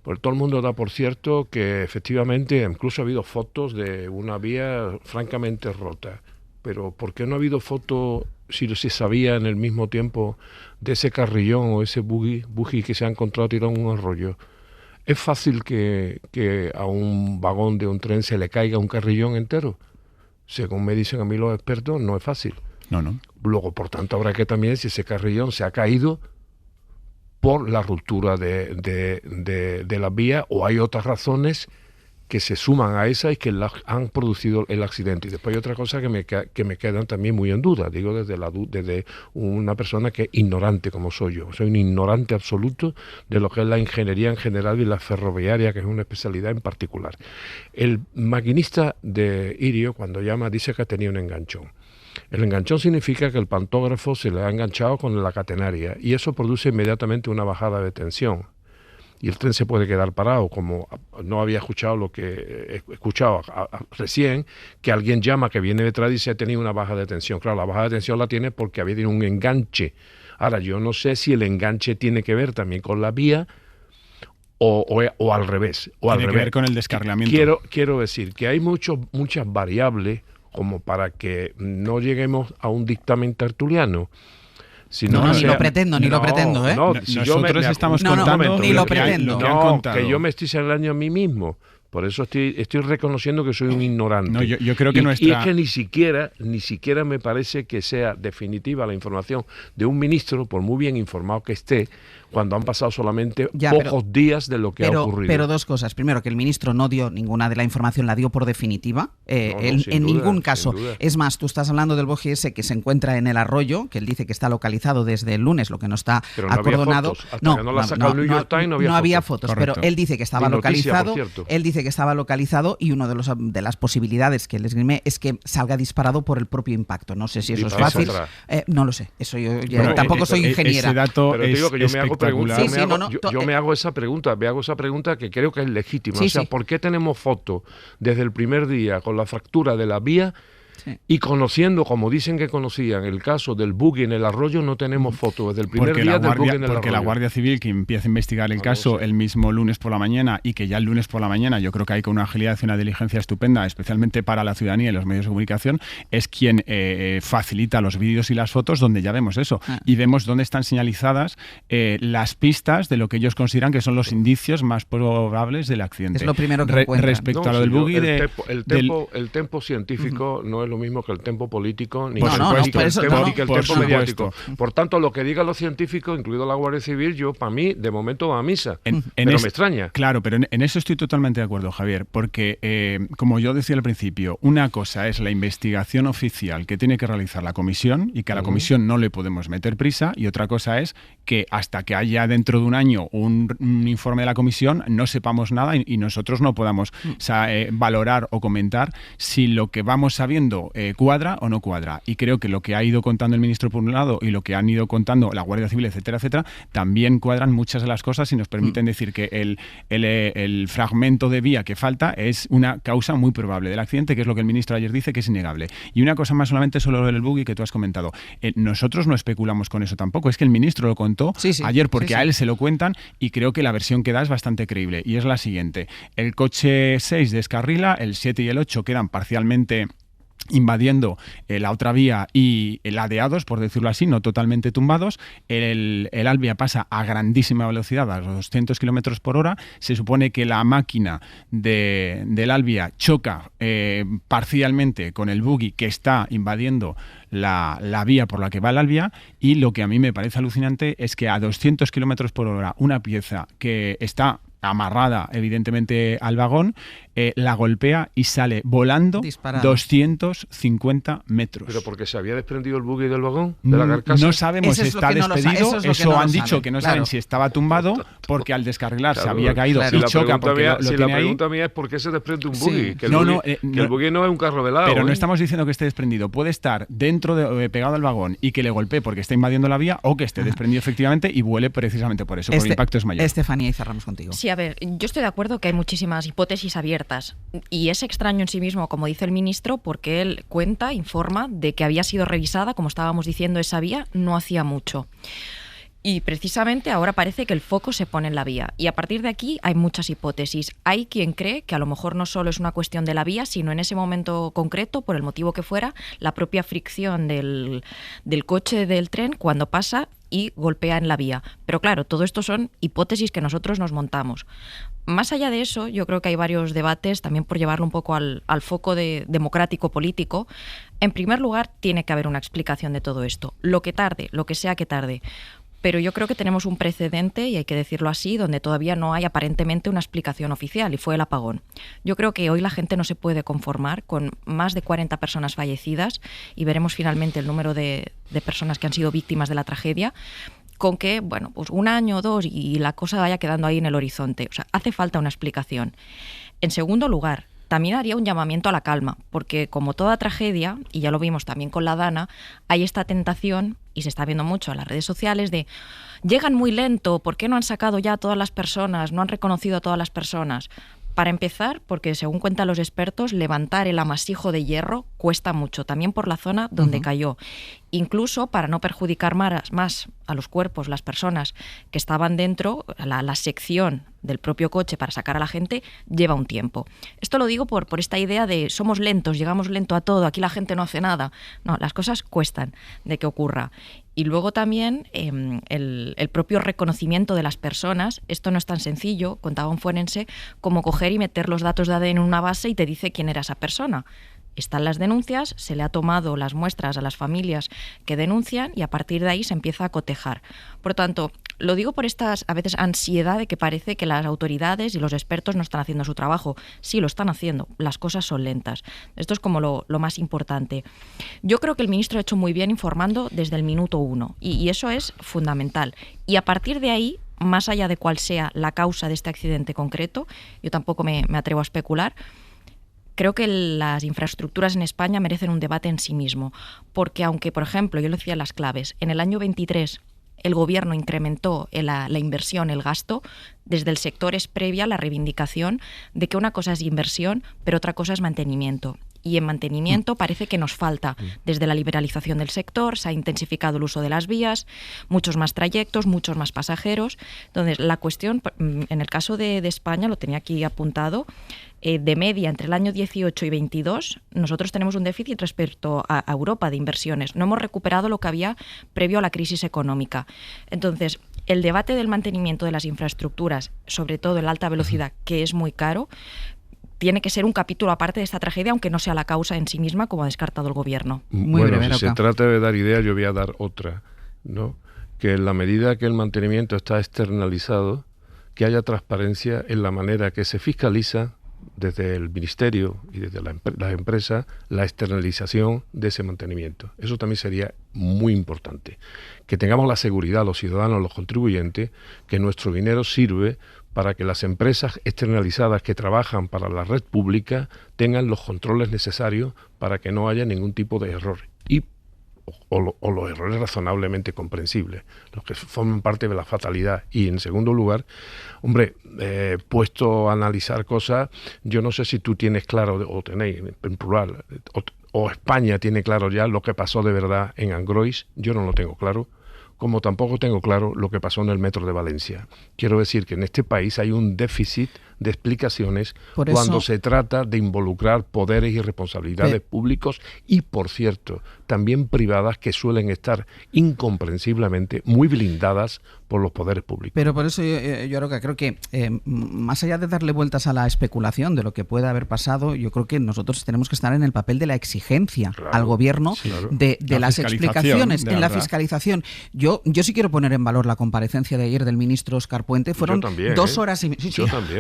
Porque todo el mundo da por cierto que efectivamente incluso ha habido fotos de una vía francamente rota. Pero ¿por qué no ha habido fotos si se sabía en el mismo tiempo de ese carrillón o ese buggy que se ha encontrado tirado en un arroyo? ¿Es fácil que a un vagón de un tren se le caiga un carrillón entero? Según me dicen a mí los expertos, no es fácil. No. Luego, por tanto, habrá que también, si ese carrillón se ha caído por la ruptura de la vía o hay otras razones que se suman a esa y que han producido el accidente. Y después hay otra cosa que me quedan también muy en duda, digo desde una persona que es ignorante como soy yo. Soy un ignorante absoluto de lo que es la ingeniería en general y la ferroviaria, que es una especialidad en particular. El maquinista de Irio, cuando llama, dice que tenía un enganchón. El enganchón significa que el pantógrafo se le ha enganchado con la catenaria y eso produce inmediatamente una bajada de tensión. Y el tren se puede quedar parado, como no había escuchado lo que he escuchado recién, que alguien llama que viene detrás y dice ha tenido una baja de tensión. Claro, la baja de tensión la tiene porque había tenido un enganche. Ahora, yo no sé si el enganche tiene que ver también con la vía o al revés. Tiene que ver con el descarrilamiento. Quiero decir que hay muchas variables como para que no lleguemos a un dictamen tertuliano. Si no, ni lo pretendo, ¿eh? Nosotros estamos contando ni lo pretendo. Que yo me estoy señalando a mí mismo. Por eso estoy reconociendo que soy un ignorante. No, yo creo que y es que ni siquiera me parece que sea definitiva la información de un ministro, por muy bien informado que esté, cuando han pasado solamente pocos días de lo que ha ocurrido. Pero dos cosas. Primero, que el ministro no dio ninguna de la información, la dio por definitiva. Ningún caso. Es más, tú estás hablando del bogie ese que se encuentra en el arroyo, que él dice que está localizado desde el lunes, lo que no está acordonado. No había fotos, correcto. pero él dice que estaba localizado. Él dice que estaba localizado y una de las posibilidades que él esgrime es que salga disparado por el propio impacto. No sé si eso es fácil. No lo sé. Eso yo tampoco soy ingeniera. Ese dato pero te digo que yo me hago espectacular. me hago esa pregunta que creo que es legítima. ¿Por qué tenemos fotos desde el primer día con la fractura de la vía? Sí. Y conociendo, como dicen que conocían, el caso del buggy en el arroyo, no tenemos fotos desde el primer día del buggy en el arroyo. Porque la Guardia Civil, que empieza a investigar el caso el mismo lunes por la mañana, y que ya el lunes por la mañana yo creo que hay con una agilidad y una diligencia estupenda, especialmente para la ciudadanía y los medios de comunicación, es quien facilita los vídeos y las fotos donde ya vemos eso. Y vemos dónde están señalizadas las pistas de lo que ellos consideran que son los indicios más probables del accidente. Es lo primero que encuentran. Respecto a lo del buggy... El tempo científico no es lo mismo que el tempo político ni que el tempo mediático. Por tanto, lo que digan los científicos, incluido la Guardia Civil, para mí, de momento va a misa. Pero me extraña. Claro, pero en eso estoy totalmente de acuerdo, Javier, porque, como yo decía al principio, una cosa es la investigación oficial que tiene que realizar la comisión y que a la comisión no le podemos meter prisa, y otra cosa es que hasta que haya dentro de un año un informe de la comisión no sepamos nada y nosotros no podamos valorar o comentar si lo que vamos sabiendo cuadra o no cuadra. Y creo que lo que ha ido contando el ministro por un lado y lo que han ido contando la Guardia Civil, etcétera, etcétera, también cuadran muchas de las cosas y nos permiten decir que el fragmento de vía que falta es una causa muy probable del accidente, que es lo que el ministro ayer dice que es innegable. Y una cosa más solamente sobre lo del buggy que tú has comentado. Nosotros no especulamos con eso tampoco, es que el ministro lo contó ayer porque a él se lo cuentan y creo que la versión que da es bastante creíble y es la siguiente. El coche 6 descarrila, el 7 y el 8 quedan parcialmente invadiendo la otra vía y ladeados, por decirlo así, no totalmente tumbados. El Albia pasa a grandísima velocidad, a 200 kilómetros por hora. Se supone que la máquina del Albia choca parcialmente con el buggy que está invadiendo la vía por la que va el Albia, y lo que a mí me parece alucinante es que a 200 kilómetros por hora una pieza que está amarrada evidentemente al vagón, la golpea y sale volando disparado 250 metros. ¿Pero porque se había desprendido el buggy del vagón, de la carcasa? No sabemos si está despedido, eso han dicho que no saben si estaba tumbado, porque al descarrilar se había caído y choca porque lo tiene ahí. La pregunta mía es ¿por qué se desprende un buggy? Que el buggy no es un carro velado. Pero no estamos diciendo que esté desprendido, puede estar dentro pegado al vagón y que le golpee porque está invadiendo la vía, o que esté desprendido efectivamente y vuele precisamente por eso, porque el impacto es mayor. Estefanía, y cerramos contigo. Sí, a ver, yo estoy de acuerdo que hay muchísimas hipótesis abiertas y es extraño en sí mismo, como dice el ministro, porque él informa de que había sido revisada, como estábamos diciendo, esa vía no hacía mucho. Y precisamente ahora parece que el foco se pone en la vía. Y a partir de aquí hay muchas hipótesis. Hay quien cree que a lo mejor no solo es una cuestión de la vía, sino en ese momento concreto, por el motivo que fuera, la propia fricción del coche del tren cuando pasa y golpea en la vía. Pero claro, todo esto son hipótesis que nosotros nos montamos. Más allá de eso, yo creo que hay varios debates, también por llevarlo un poco al foco democrático político. En primer lugar, tiene que haber una explicación de todo esto. Lo que sea que tarde. pero yo creo que tenemos un precedente, y hay que decirlo así, donde todavía no hay aparentemente una explicación oficial, y fue el apagón. Yo creo que hoy la gente no se puede conformar con más de 40 personas fallecidas, y veremos finalmente el número de personas que han sido víctimas de la tragedia, con que, bueno, pues 1 año o 2 y la cosa vaya quedando ahí en el horizonte. O sea, hace falta una explicación. En segundo lugar, también haría un llamamiento a la calma, porque como toda tragedia, y ya lo vimos también con la Dana, hay esta tentación, y se está viendo mucho en las redes sociales, de llegan muy lento, ¿por qué no han sacado ya a todas las personas? ¿No han reconocido a todas las personas? Para empezar, porque según cuentan los expertos, levantar el amasijo de hierro cuesta mucho, también por la zona donde cayó. Incluso para no perjudicar más a los cuerpos, las personas que estaban dentro, la sección del propio coche para sacar a la gente lleva un tiempo. Esto lo digo por esta idea de somos lentos, llegamos lento a todo, aquí la gente no hace nada. No, las cosas cuestan de que ocurra. Y luego también el propio reconocimiento de las personas. Esto no es tan sencillo, contaba un forense, como coger y meter los datos de ADN en una base y te dice quién era esa persona. Están las denuncias, se le ha tomado las muestras a las familias que denuncian y a partir de ahí se empieza a cotejar. Por lo tanto, lo digo por esta, a veces, ansiedad de que parece que las autoridades y los expertos no están haciendo su trabajo. Sí, lo están haciendo, las cosas son lentas. Esto es como lo más importante. Yo creo que el ministro ha hecho muy bien informando desde el minuto 1 y eso es fundamental. Y a partir de ahí, más allá de cuál sea la causa de este accidente concreto, yo tampoco me atrevo a especular, creo que las infraestructuras en España merecen un debate en sí mismo, porque aunque, por ejemplo, yo lo decía en las claves, en el año 23 el Gobierno incrementó la inversión, el gasto, desde el sector es previa la reivindicación de que una cosa es inversión, pero otra cosa es mantenimiento. Y en mantenimiento parece que nos falta. Desde la liberalización del sector se ha intensificado el uso de las vías, muchos más trayectos, muchos más pasajeros. Entonces, la cuestión, en el caso de España, lo tenía aquí apuntado, de media entre el año 18 y 22, nosotros tenemos un déficit respecto a Europa de inversiones. No hemos recuperado lo que había previo a la crisis económica. Entonces, el debate del mantenimiento de las infraestructuras, sobre todo en la alta velocidad, que es muy caro, tiene que ser un capítulo aparte de esta tragedia, aunque no sea la causa en sí misma, como ha descartado el Gobierno. Bueno, si se trata de dar ideas, yo voy a dar otra, ¿no? Que en la medida que el mantenimiento está externalizado, que haya transparencia en la manera que se fiscaliza desde el Ministerio y desde las empresas la externalización de ese mantenimiento. Eso también sería muy importante. Que tengamos la seguridad, los ciudadanos, los contribuyentes, que nuestro dinero sirve para que las empresas externalizadas que trabajan para la red pública tengan los controles necesarios para que no haya ningún tipo de error. O los errores razonablemente comprensibles, los que forman parte de la fatalidad. Y en segundo lugar, hombre, puesto a analizar cosas, yo no sé si tú tienes claro, o tenéis en plural, o España tiene claro ya lo que pasó de verdad en Angrois. Yo no lo tengo claro, como tampoco tengo claro lo que pasó en el metro de Valencia. Quiero decir que en este país hay un déficit de explicaciones cuando se trata de involucrar poderes y responsabilidades públicos y, por cierto, también privadas, que suelen estar incomprensiblemente muy blindadas por los poderes públicos. Pero por eso yo creo que más allá de darle vueltas a la especulación de lo que pueda haber pasado, yo creo que nosotros tenemos que estar en el papel de la exigencia al Gobierno de las explicaciones en la fiscalización. Yo sí quiero poner en valor la comparecencia de ayer del ministro Óscar Puente. Fueron 2 horas y media.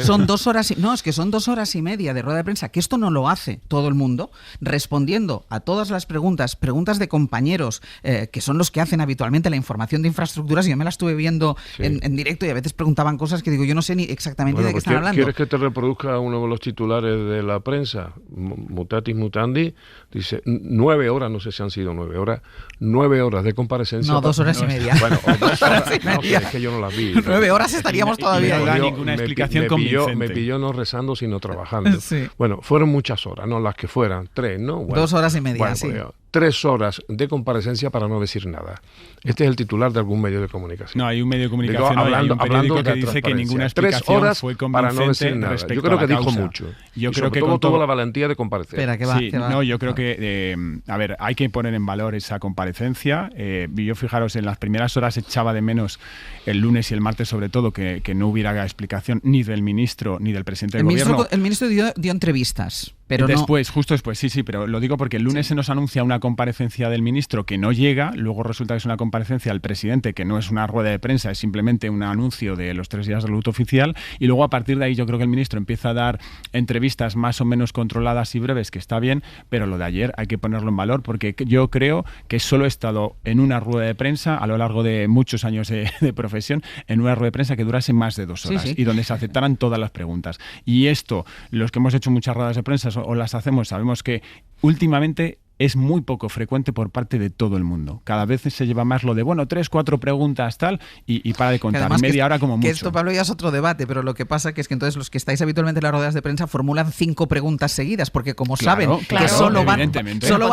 Son 2 horas y, no, es que son 2 horas y media de rueda de prensa, que esto no lo hace todo el mundo, respondiendo a todas las preguntas de compañeros que son los que hacen habitualmente la información de infraestructuras. Yo me la estuve viendo en directo y a veces preguntaban cosas que digo, yo no sé ni exactamente de qué están hablando. ¿Quieres que te reproduzca uno de los titulares de la prensa? Mutatis mutandi, dice 9 horas, no sé si han sido 9 horas, 9 horas de comparecencia. No, 2 horas y media. Bueno, 2 horas y media. Es que yo no las vi. 9 horas estaríamos todavía. No da ninguna explicación convincente. Me pilló no rezando, sino trabajando. Sí. Bueno, fueron muchas horas, no las que fueran, 3, ¿no? Bueno, 2 horas y media, bueno, sí. 3 horas de comparecencia para no decir nada. Este es el titular de algún medio de comunicación. No, hay un medio de comunicación, hay un periódico que dice que ninguna explicación 3 horas fue convincente para no decir nada. Yo creo que dijo mucho. Yo creo que tuvo la valentía de comparecer. Espera, ¿qué va? Sí, no, yo creo que, a ver, hay que poner en valor esa comparecencia. Yo, fijaros, en las primeras horas echaba de menos el lunes y el martes, sobre todo, que no hubiera explicación ni del ministro ni del presidente del Gobierno. El ministro dio entrevistas. Pero después, justo después, sí, pero lo digo porque el lunes se nos anuncia una comparecencia del ministro que no llega, luego resulta que es una comparecencia del presidente que no es una rueda de prensa, es simplemente un anuncio de los 3 días de luto oficial, y luego a partir de ahí yo creo que el ministro empieza a dar entrevistas más o menos controladas y breves, que está bien, pero lo de ayer hay que ponerlo en valor porque yo creo que solo he estado en una rueda de prensa a lo largo de muchos años de profesión, en una rueda de prensa que durase más de 2 horas y donde se aceptaran todas las preguntas. Y esto, los que hemos hecho muchas ruedas de prensa o las hacemos, sabemos que últimamente es muy poco frecuente por parte de todo el mundo. Cada vez se lleva más lo de, 3, 4 preguntas, tal, y para de contar, media hora como mucho. Que esto, Pablo, ya es otro debate, pero lo que pasa es que entonces los que estáis habitualmente en las ruedas de prensa formulan 5 preguntas seguidas, porque como saben que solo va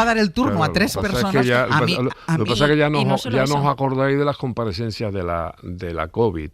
a dar el turno a 3 personas... Lo que pasa es que ya nos acordáis de las comparecencias de la COVID,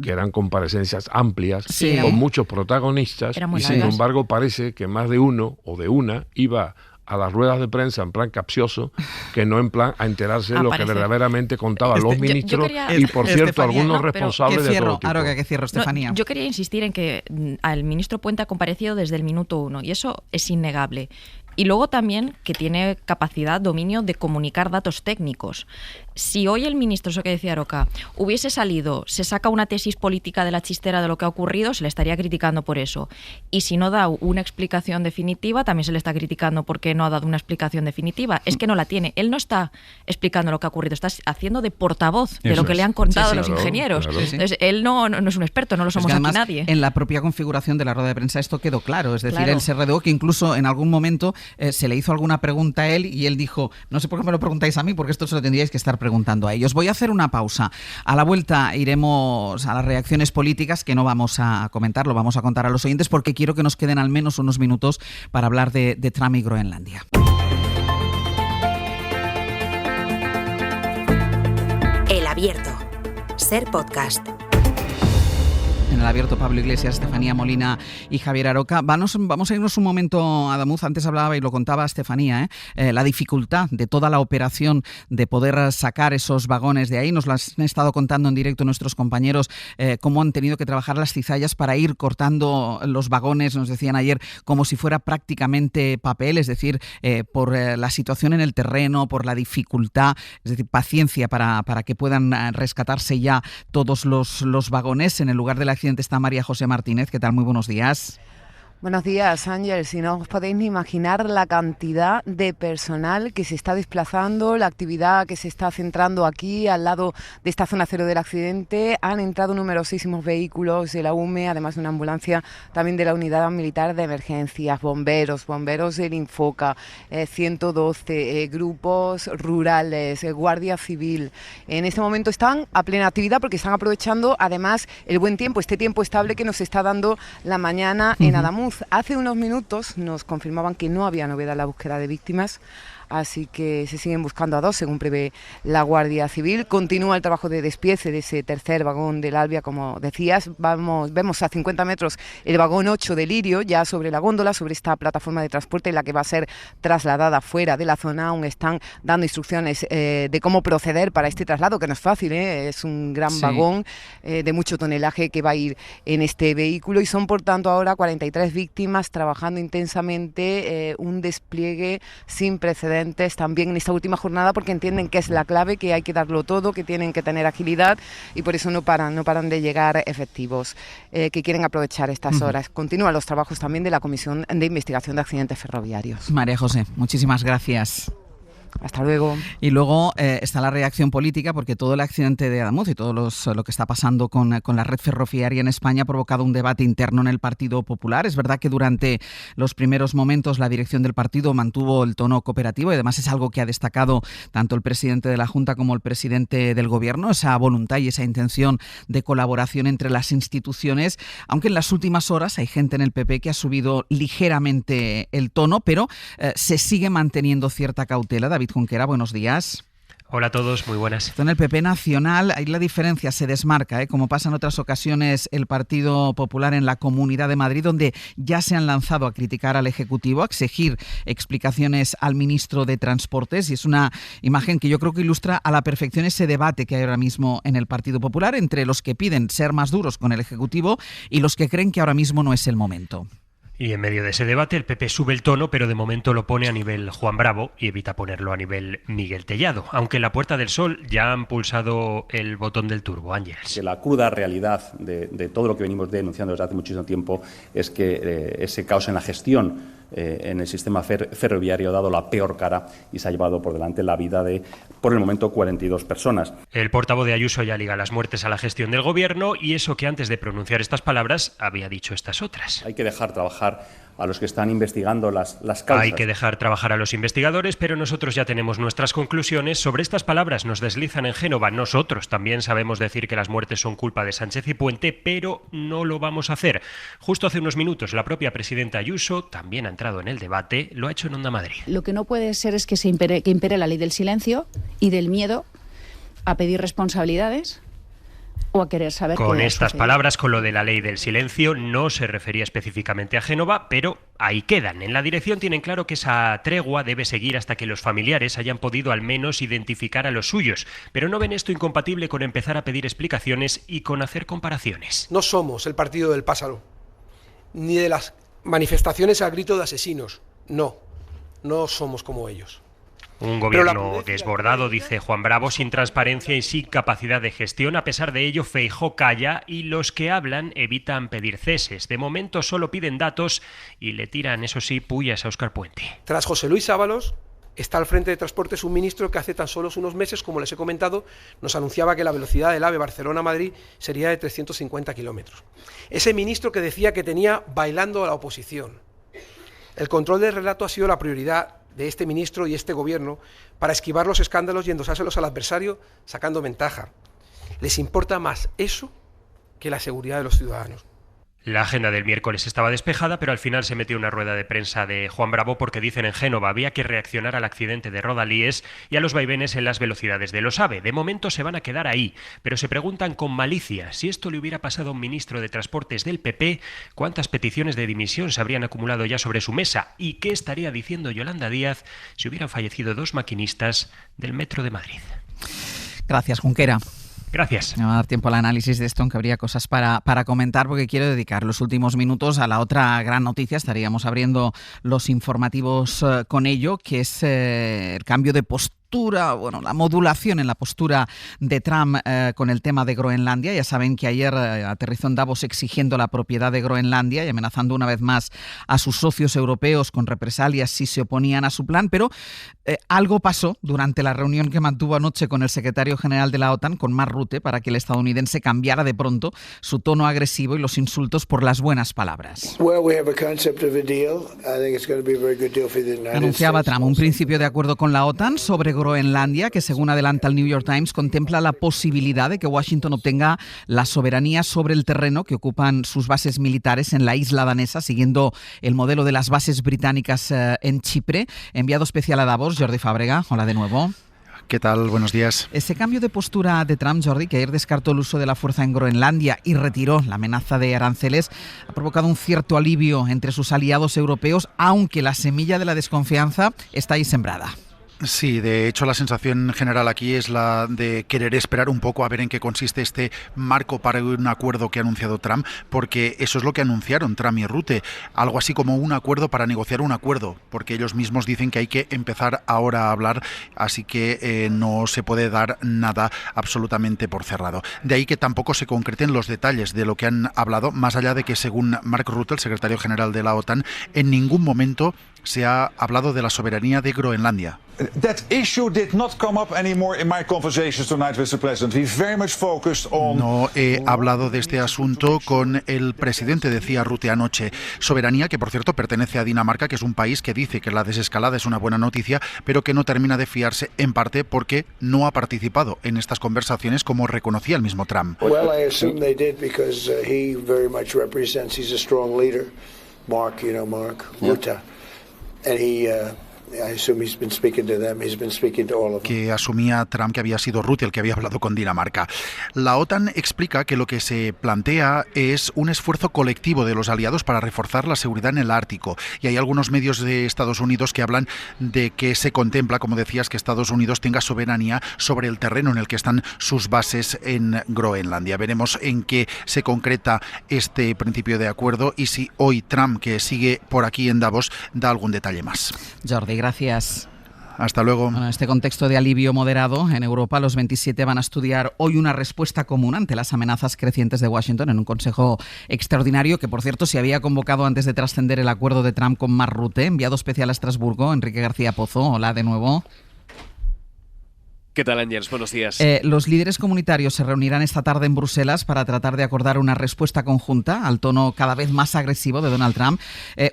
que eran comparecencias amplias, con muchos protagonistas, y sin embargo parece que más de uno o de una iba a las ruedas de prensa en plan capcioso, que no en plan a enterarse de lo que verdaderamente contaban los ministros y, por cierto, algunos responsables de todo tipo. Que cierro, Estefanía. Yo quería insistir en que el ministro Puente ha comparecido desde el minuto 1, y eso es innegable. Y luego también que tiene capacidad, dominio de comunicar datos técnicos. Si hoy el ministro, eso que decía Aroca, hubiese salido, se saca una tesis política de la chistera de lo que ha ocurrido, se le estaría criticando por eso. Y si no da una explicación definitiva, también se le está criticando porque no ha dado una explicación definitiva. Es que no la tiene. Él no está explicando lo que ha ocurrido, está haciendo de portavoz de lo que le han contado los ingenieros. Claro. Entonces, él no es un experto, no lo somos aquí nadie. En la propia configuración de la rueda de prensa esto quedó claro. Es decir, él se redoó que incluso en algún momento se le hizo alguna pregunta a él y él dijo, no sé por qué me lo preguntáis a mí, porque esto se lo tendríais que estar preguntando a ellos. Voy a hacer una pausa. A la vuelta iremos a las reacciones políticas, que no vamos a comentar, lo vamos a contar a los oyentes, porque quiero que nos queden al menos unos minutos para hablar de Trump y Groenlandia. El Abierto. Ser podcast. En el Abierto, Pablo Iglesias, Estefanía Molina y Javier Aroca. Vamos a irnos un momento a Adamuz. Antes hablaba y lo contaba Estefanía, la dificultad de toda la operación de poder sacar esos vagones de ahí. Nos lo han estado contando en directo nuestros compañeros, cómo han tenido que trabajar las cizallas para ir cortando los vagones, nos decían ayer, como si fuera prácticamente papel, es decir, por la situación en el terreno, por la dificultad, es decir, paciencia para que puedan rescatarse ya todos los vagones. En el lugar del accidente está María José Martínez. ¿Qué tal? Muy buenos días. Buenos días, Ángel. Si no os podéis ni imaginar la cantidad de personal que se está desplazando, la actividad que se está centrando aquí al lado de esta zona cero del accidente. Han entrado numerosísimos vehículos de la UME, además de una ambulancia también de la Unidad Militar de Emergencias, bomberos del Infoca, 112, grupos rurales, Guardia Civil. En este momento están a plena actividad porque están aprovechando además el buen tiempo, este tiempo estable que nos está dando la mañana en Adamuz. Hace unos minutos nos confirmaban que no había novedad en la búsqueda de víctimas, así que se siguen buscando a 2, según prevé la Guardia Civil. Continúa el trabajo de despiece de ese tercer vagón del Albia, como decías. Vemos a 50 metros el vagón 8 de Lirio, ya sobre la góndola, sobre esta plataforma de transporte en la que va a ser trasladada fuera de la zona. Aún están dando instrucciones de cómo proceder para este traslado, que no es fácil, es un gran vagón de mucho tonelaje que va a ir en este vehículo, y son por tanto ahora 43 víctimas trabajando intensamente, un despliegue sin precedentes también en esta última jornada, porque entienden que es la clave, que hay que darlo todo, que tienen que tener agilidad, y por eso no paran de llegar efectivos que quieren aprovechar estas horas. Continúan los trabajos también de la Comisión de Investigación de Accidentes Ferroviarios. María José, muchísimas gracias. Hasta luego. Y luego está la reacción política, porque todo el accidente de Adamuz y todo lo que está pasando con la red ferroviaria en España ha provocado un debate interno en el Partido Popular. Es verdad que durante los primeros momentos la dirección del partido mantuvo el tono cooperativo, y además es algo que ha destacado tanto el presidente de la Junta como el presidente del Gobierno, esa voluntad y esa intención de colaboración entre las instituciones, aunque en las últimas horas hay gente en el PP que ha subido ligeramente el tono, pero se sigue manteniendo cierta cautela. David Junquera, buenos días. Hola a todos, muy buenas. En el PP nacional, ahí la diferencia se desmarca, como pasa en otras ocasiones el Partido Popular en la Comunidad de Madrid, donde ya se han lanzado a criticar al Ejecutivo, a exigir explicaciones al ministro de Transportes, y es una imagen que yo creo que ilustra a la perfección ese debate que hay ahora mismo en el Partido Popular entre los que piden ser más duros con el Ejecutivo y los que creen que ahora mismo no es el momento. Y en medio de ese debate el PP sube el tono, pero de momento lo pone a nivel Juan Bravo y evita ponerlo a nivel Miguel Tellado, aunque en la Puerta del Sol ya han pulsado el botón del turbo. Ángeles. Que la cruda realidad de todo lo que venimos denunciando desde hace muchísimo tiempo es que ese caos en la gestión en el sistema ferroviario ha dado la peor cara y se ha llevado por delante la vida de, por el momento, 42 personas. El portavoz de Ayuso ya liga las muertes a la gestión del gobierno, y eso que antes de pronunciar estas palabras había dicho estas otras. Hay que dejar trabajar a los que están investigando las causas. Hay que dejar trabajar a los investigadores, pero nosotros ya tenemos nuestras conclusiones. Sobre estas palabras nos deslizan en Génova. Nosotros también sabemos decir que las muertes son culpa de Sánchez y Puente, pero no lo vamos a hacer. Justo hace unos minutos la propia presidenta Ayuso también ha entrado en el debate, lo ha hecho en Onda Madrid. Lo que no puede ser es que impere la ley del silencio y del miedo a pedir responsabilidades o a querer saber con qué estas palabras, con lo de la ley del silencio, no se refería específicamente a Génova, pero ahí quedan. En la dirección tienen claro que esa tregua debe seguir hasta que los familiares hayan podido al menos identificar a los suyos, pero no ven esto incompatible con empezar a pedir explicaciones y con hacer comparaciones. No somos el partido del Pásalo, ni de las manifestaciones a grito de asesinos. No somos como ellos. Un gobierno desbordado, dice Juan Bravo, sin transparencia y sin capacidad de gestión. A pesar de ello, Feijóo calla y los que hablan evitan pedir ceses. De momento solo piden datos y le tiran, eso sí, pullas a Óscar Puente. Tras José Luis Ábalos está al frente de Transportes un ministro que hace tan solo unos meses, como les he comentado, nos anunciaba que la velocidad del AVE Barcelona-Madrid sería de 350 kilómetros. Ese ministro que decía que tenía bailando a la oposición. El control del relato ha sido la prioridad de este ministro y este gobierno para esquivar los escándalos y endosárselos al adversario sacando ventaja. Les importa más eso que la seguridad de los ciudadanos. La agenda del miércoles estaba despejada, pero al final se metió una rueda de prensa de Juan Bravo porque dicen en Génova había que reaccionar al accidente de Rodalíes y a los vaivenes en las velocidades de los AVE. De momento se van a quedar ahí, pero se preguntan con malicia si esto le hubiera pasado a un ministro de Transportes del PP, cuántas peticiones de dimisión se habrían acumulado ya sobre su mesa y qué estaría diciendo Yolanda Díaz si hubieran fallecido 2 maquinistas del Metro de Madrid. Gracias, Junquera. Gracias. Me va a dar tiempo al análisis de esto, aunque habría cosas para comentar, porque quiero dedicar los últimos minutos a la otra gran noticia. Estaríamos abriendo los informativos con ello, que es el cambio de postura, la modulación en la postura de Trump con el tema de Groenlandia. Ya saben que ayer aterrizó en Davos exigiendo la propiedad de Groenlandia y amenazando una vez más a sus socios europeos con represalias si se oponían a su plan, pero algo pasó durante la reunión que mantuvo anoche con el secretario general de la OTAN, con Mark Rutte, para que el estadounidense cambiara de pronto su tono agresivo y los insultos por las buenas palabras. Anunciaba Trump un principio de acuerdo con la OTAN sobre Groenlandia, que según adelanta el New York Times, contempla la posibilidad de que Washington obtenga la soberanía sobre el terreno que ocupan sus bases militares en la isla danesa, siguiendo el modelo de las bases británicas en Chipre. Enviado especial a Davos, Jordi Fàbrega. Hola de nuevo. ¿Qué tal? Buenos días. Ese cambio de postura de Trump, Jordi, que ayer descartó el uso de la fuerza en Groenlandia y retiró la amenaza de aranceles, ha provocado un cierto alivio entre sus aliados europeos, aunque la semilla de la desconfianza está ahí sembrada. Sí, de hecho la sensación general aquí es la de querer esperar un poco a ver en qué consiste este marco para un acuerdo que ha anunciado Trump, porque eso es lo que anunciaron Trump y Rutte, algo así como un acuerdo para negociar un acuerdo, porque ellos mismos dicen que hay que empezar ahora a hablar, así que no se puede dar nada absolutamente por cerrado. De ahí que tampoco se concreten los detalles de lo que han hablado, más allá de que, según Mark Rutte, el secretario general de la OTAN, en ningún momento se ha hablado de la soberanía de Groenlandia. No he hablado de este asunto con el presidente, decía Rutte anoche. Soberanía que, por cierto, pertenece a Dinamarca, que es un país que dice que la desescalada es una buena noticia, pero que no termina de fiarse, en parte porque no ha participado en estas conversaciones, como reconocía el mismo Trump. Mark Rutte. And Que asumía Trump que había sido Rutte el que había hablado con Dinamarca. La OTAN explica que lo que se plantea es un esfuerzo colectivo de los aliados para reforzar la seguridad en el Ártico. Y hay algunos medios de Estados Unidos que hablan de que se contempla, como decías, que Estados Unidos tenga soberanía sobre el terreno en el que están sus bases en Groenlandia. Veremos en qué se concreta este principio de acuerdo y si hoy Trump, que sigue por aquí en Davos, da algún detalle más. Jordi, gracias. Hasta luego. Bueno, en este contexto de alivio moderado, en Europa los 27 van a estudiar hoy una respuesta común ante las amenazas crecientes de Washington en un consejo extraordinario que, por cierto, se había convocado antes de trascender el acuerdo de Trump con Mark Rutte. Enviado especial a Estrasburgo, Enrique García Pozo. Hola de nuevo. ¿Qué tal, Ángels? Buenos días. Los líderes comunitarios se reunirán esta tarde en Bruselas para tratar de acordar una respuesta conjunta al tono cada vez más agresivo de Donald Trump,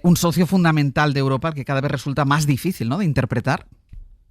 un socio fundamental de Europa que cada vez resulta más difícil, ¿no?, de interpretar.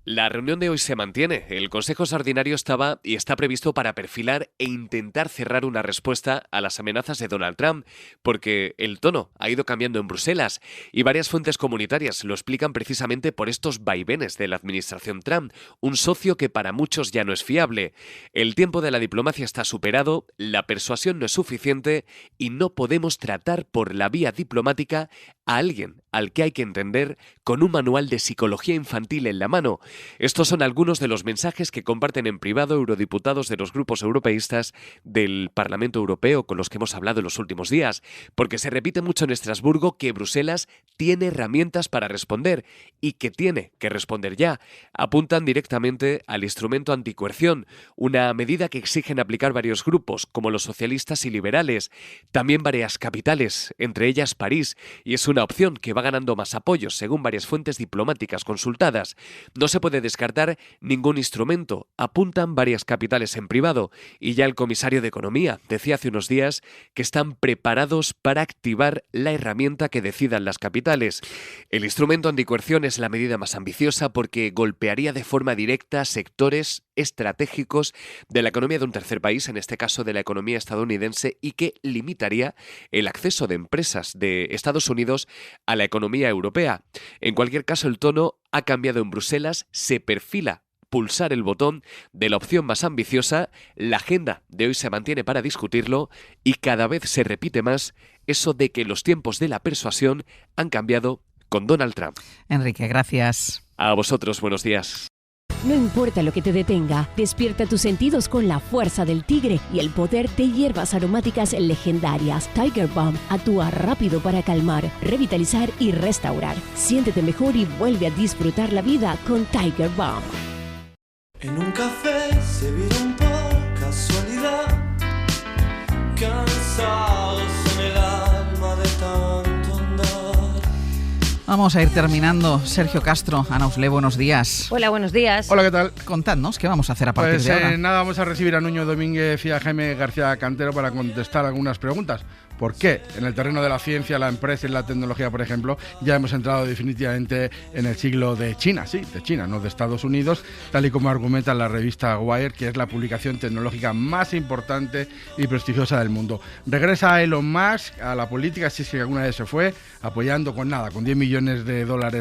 La reunión de hoy se mantiene. El Consejo Extraordinario estaba y está previsto para perfilar e intentar cerrar una respuesta a las amenazas de Donald Trump, porque el tono ha ido cambiando en Bruselas y varias fuentes comunitarias lo explican precisamente por estos vaivenes de la administración Trump, un socio que para muchos ya no es fiable. El tiempo de la diplomacia está superado, la persuasión no es suficiente y no podemos tratar por la vía diplomática a alguien al que hay que entender con un manual de psicología infantil en la mano. Estos son algunos de los mensajes que comparten en privado eurodiputados de los grupos europeístas del Parlamento Europeo con los que hemos hablado en los últimos días, porque se repite mucho en Estrasburgo que Bruselas tiene herramientas para responder y que tiene que responder ya. Apuntan directamente al instrumento anticoerción, una medida que exigen aplicar varios grupos, como los socialistas y liberales, también varias capitales, entre ellas París, y es una opción que va ganando más apoyos, según varias fuentes diplomáticas consultadas. No se puede descartar ningún instrumento, apuntan varias capitales en privado, y ya el comisario de Economía decía hace unos días que están preparados para activar la herramienta que decidan las capitales. El instrumento anticoerción es la medida más ambiciosa porque golpearía de forma directa sectores estratégicos de la economía de un tercer país, en este caso de la economía estadounidense, y que limitaría el acceso de empresas de Estados Unidos a la economía europea. En cualquier caso, el tono ha cambiado en Bruselas, se perfila pulsar el botón de la opción más ambiciosa, la agenda de hoy se mantiene para discutirlo y cada vez se repite más eso de que los tiempos de la persuasión han cambiado con Donald Trump. Enrique, gracias. A vosotros, buenos días. No importa lo que te detenga, despierta tus sentidos con la fuerza del tigre y el poder de hierbas aromáticas legendarias. Tiger Balm actúa rápido para calmar, revitalizar y restaurar. Siéntete mejor y vuelve a disfrutar la vida con Tiger Balm. En un café se vieron por casualidad, cansados en el alma de tanto andar. Vamos a ir terminando. Sergio Castro, Ana Usle, buenos días. Hola, buenos días. Hola, ¿qué tal? Contadnos, ¿qué vamos a hacer a partir de ahora? Nada, vamos a recibir a Nuño Domínguez y a Jaime García Cantero para contestar algunas preguntas. ¿Por qué? En el terreno de la ciencia, la empresa y la tecnología, por ejemplo, ya hemos entrado definitivamente en el siglo de China, sí, de China, no de Estados Unidos, tal y como argumenta la revista Wired, que es la publicación tecnológica más importante y prestigiosa del mundo. Regresa Elon Musk a la política, si es que alguna vez se fue, apoyando con $10 millones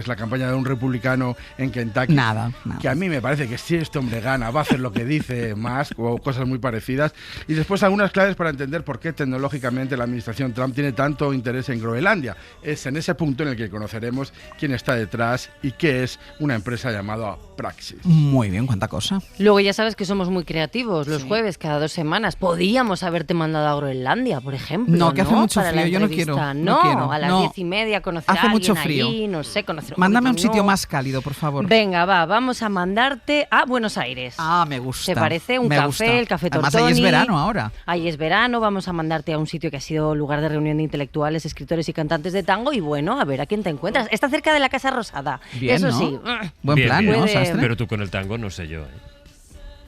la campaña de un republicano en Kentucky. Nada. Que a mí me parece que si este hombre gana, va a hacer lo que dice Musk o cosas muy parecidas. Y después algunas claves para entender por qué tecnológicamente la administración Trump tiene tanto interés en Groenlandia. Es en ese punto en el que conoceremos quién está detrás y qué es una empresa llamada Praxis. Muy bien, cuánta cosa. Luego ya sabes que somos muy creativos. Los jueves, cada 2 semanas, podíamos haberte mandado a Groenlandia, por ejemplo. No, que hace mucho para frío, yo no quiero. No, quiero, a las 10:30 conocer hace a alguien mucho frío. allí, no sé, conocer Mándame un sitio no. más cálido, por favor. Venga, vamos a mandarte a Buenos Aires. Ah, me gusta. ¿Te parece? Un café, el Café Tortoni. Además, ahí es verano ahora. Ahí es verano, vamos a mandarte a un sitio que ha sido lugar de reunión de intelectuales, escritores y cantantes de tango y bueno, a ver a quién te encuentras. Está cerca de la Casa Rosada. Bien, eso ¿no? sí. Buen plan, bien. ¿no, Sastre? Pero tú con el tango no sé yo,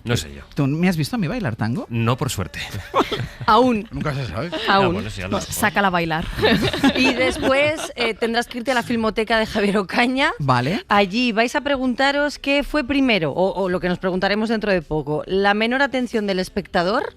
No sé yo. ¿Tú me has visto a mí bailar tango? No, por suerte. Aún. Nunca se sabe. Aún. Bueno, sí, a lo mejor. Sácala a bailar. Y después tendrás que irte a la Filmoteca de Javier Ocaña. Vale. Allí vais a preguntaros qué fue primero, o lo que nos preguntaremos dentro de poco, la menor atención del espectador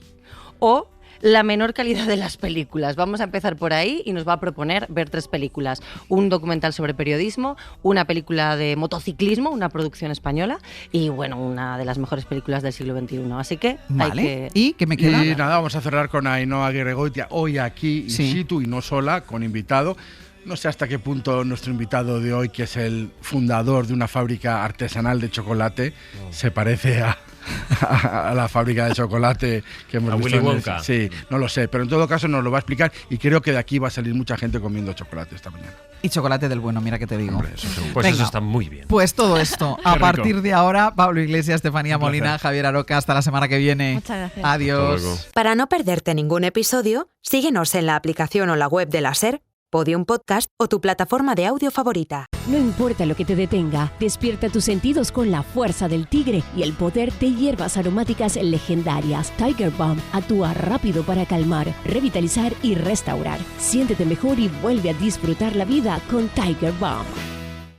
o la menor calidad de las películas. Vamos a empezar por ahí y nos va a proponer ver 3 películas. Un documental sobre periodismo, una película de motociclismo, una producción española y, bueno, una de las mejores películas del siglo XXI. Así que vale. ¿Y qué me queda? Y nada, vamos a cerrar con Ainhoa Aguirregoitia, hoy aquí in situ y no sola, con invitado. No sé hasta qué punto nuestro invitado de hoy, que es el fundador de una fábrica artesanal de chocolate, se parece a la fábrica de chocolate que hemos visto. Willy Wonka. Sí, no lo sé, pero en todo caso nos lo va a explicar y creo que de aquí va a salir mucha gente comiendo chocolate esta mañana. Y chocolate del bueno, mira que te digo. Hombre, pues eso está muy bien. Pues todo esto, a partir de ahora, Pablo Iglesias, Estefanía Molina, Javier Aroca, hasta la semana que viene. Muchas gracias. Adiós. Para no perderte ningún episodio, síguenos en la aplicación o la web de la SER, Podium Podcast o tu plataforma de audio favorita. No importa lo que te detenga, despierta tus sentidos con la fuerza del tigre y el poder de hierbas aromáticas legendarias. Tiger Balm actúa rápido para calmar, revitalizar y restaurar. Siéntete mejor y vuelve a disfrutar la vida con Tiger Balm.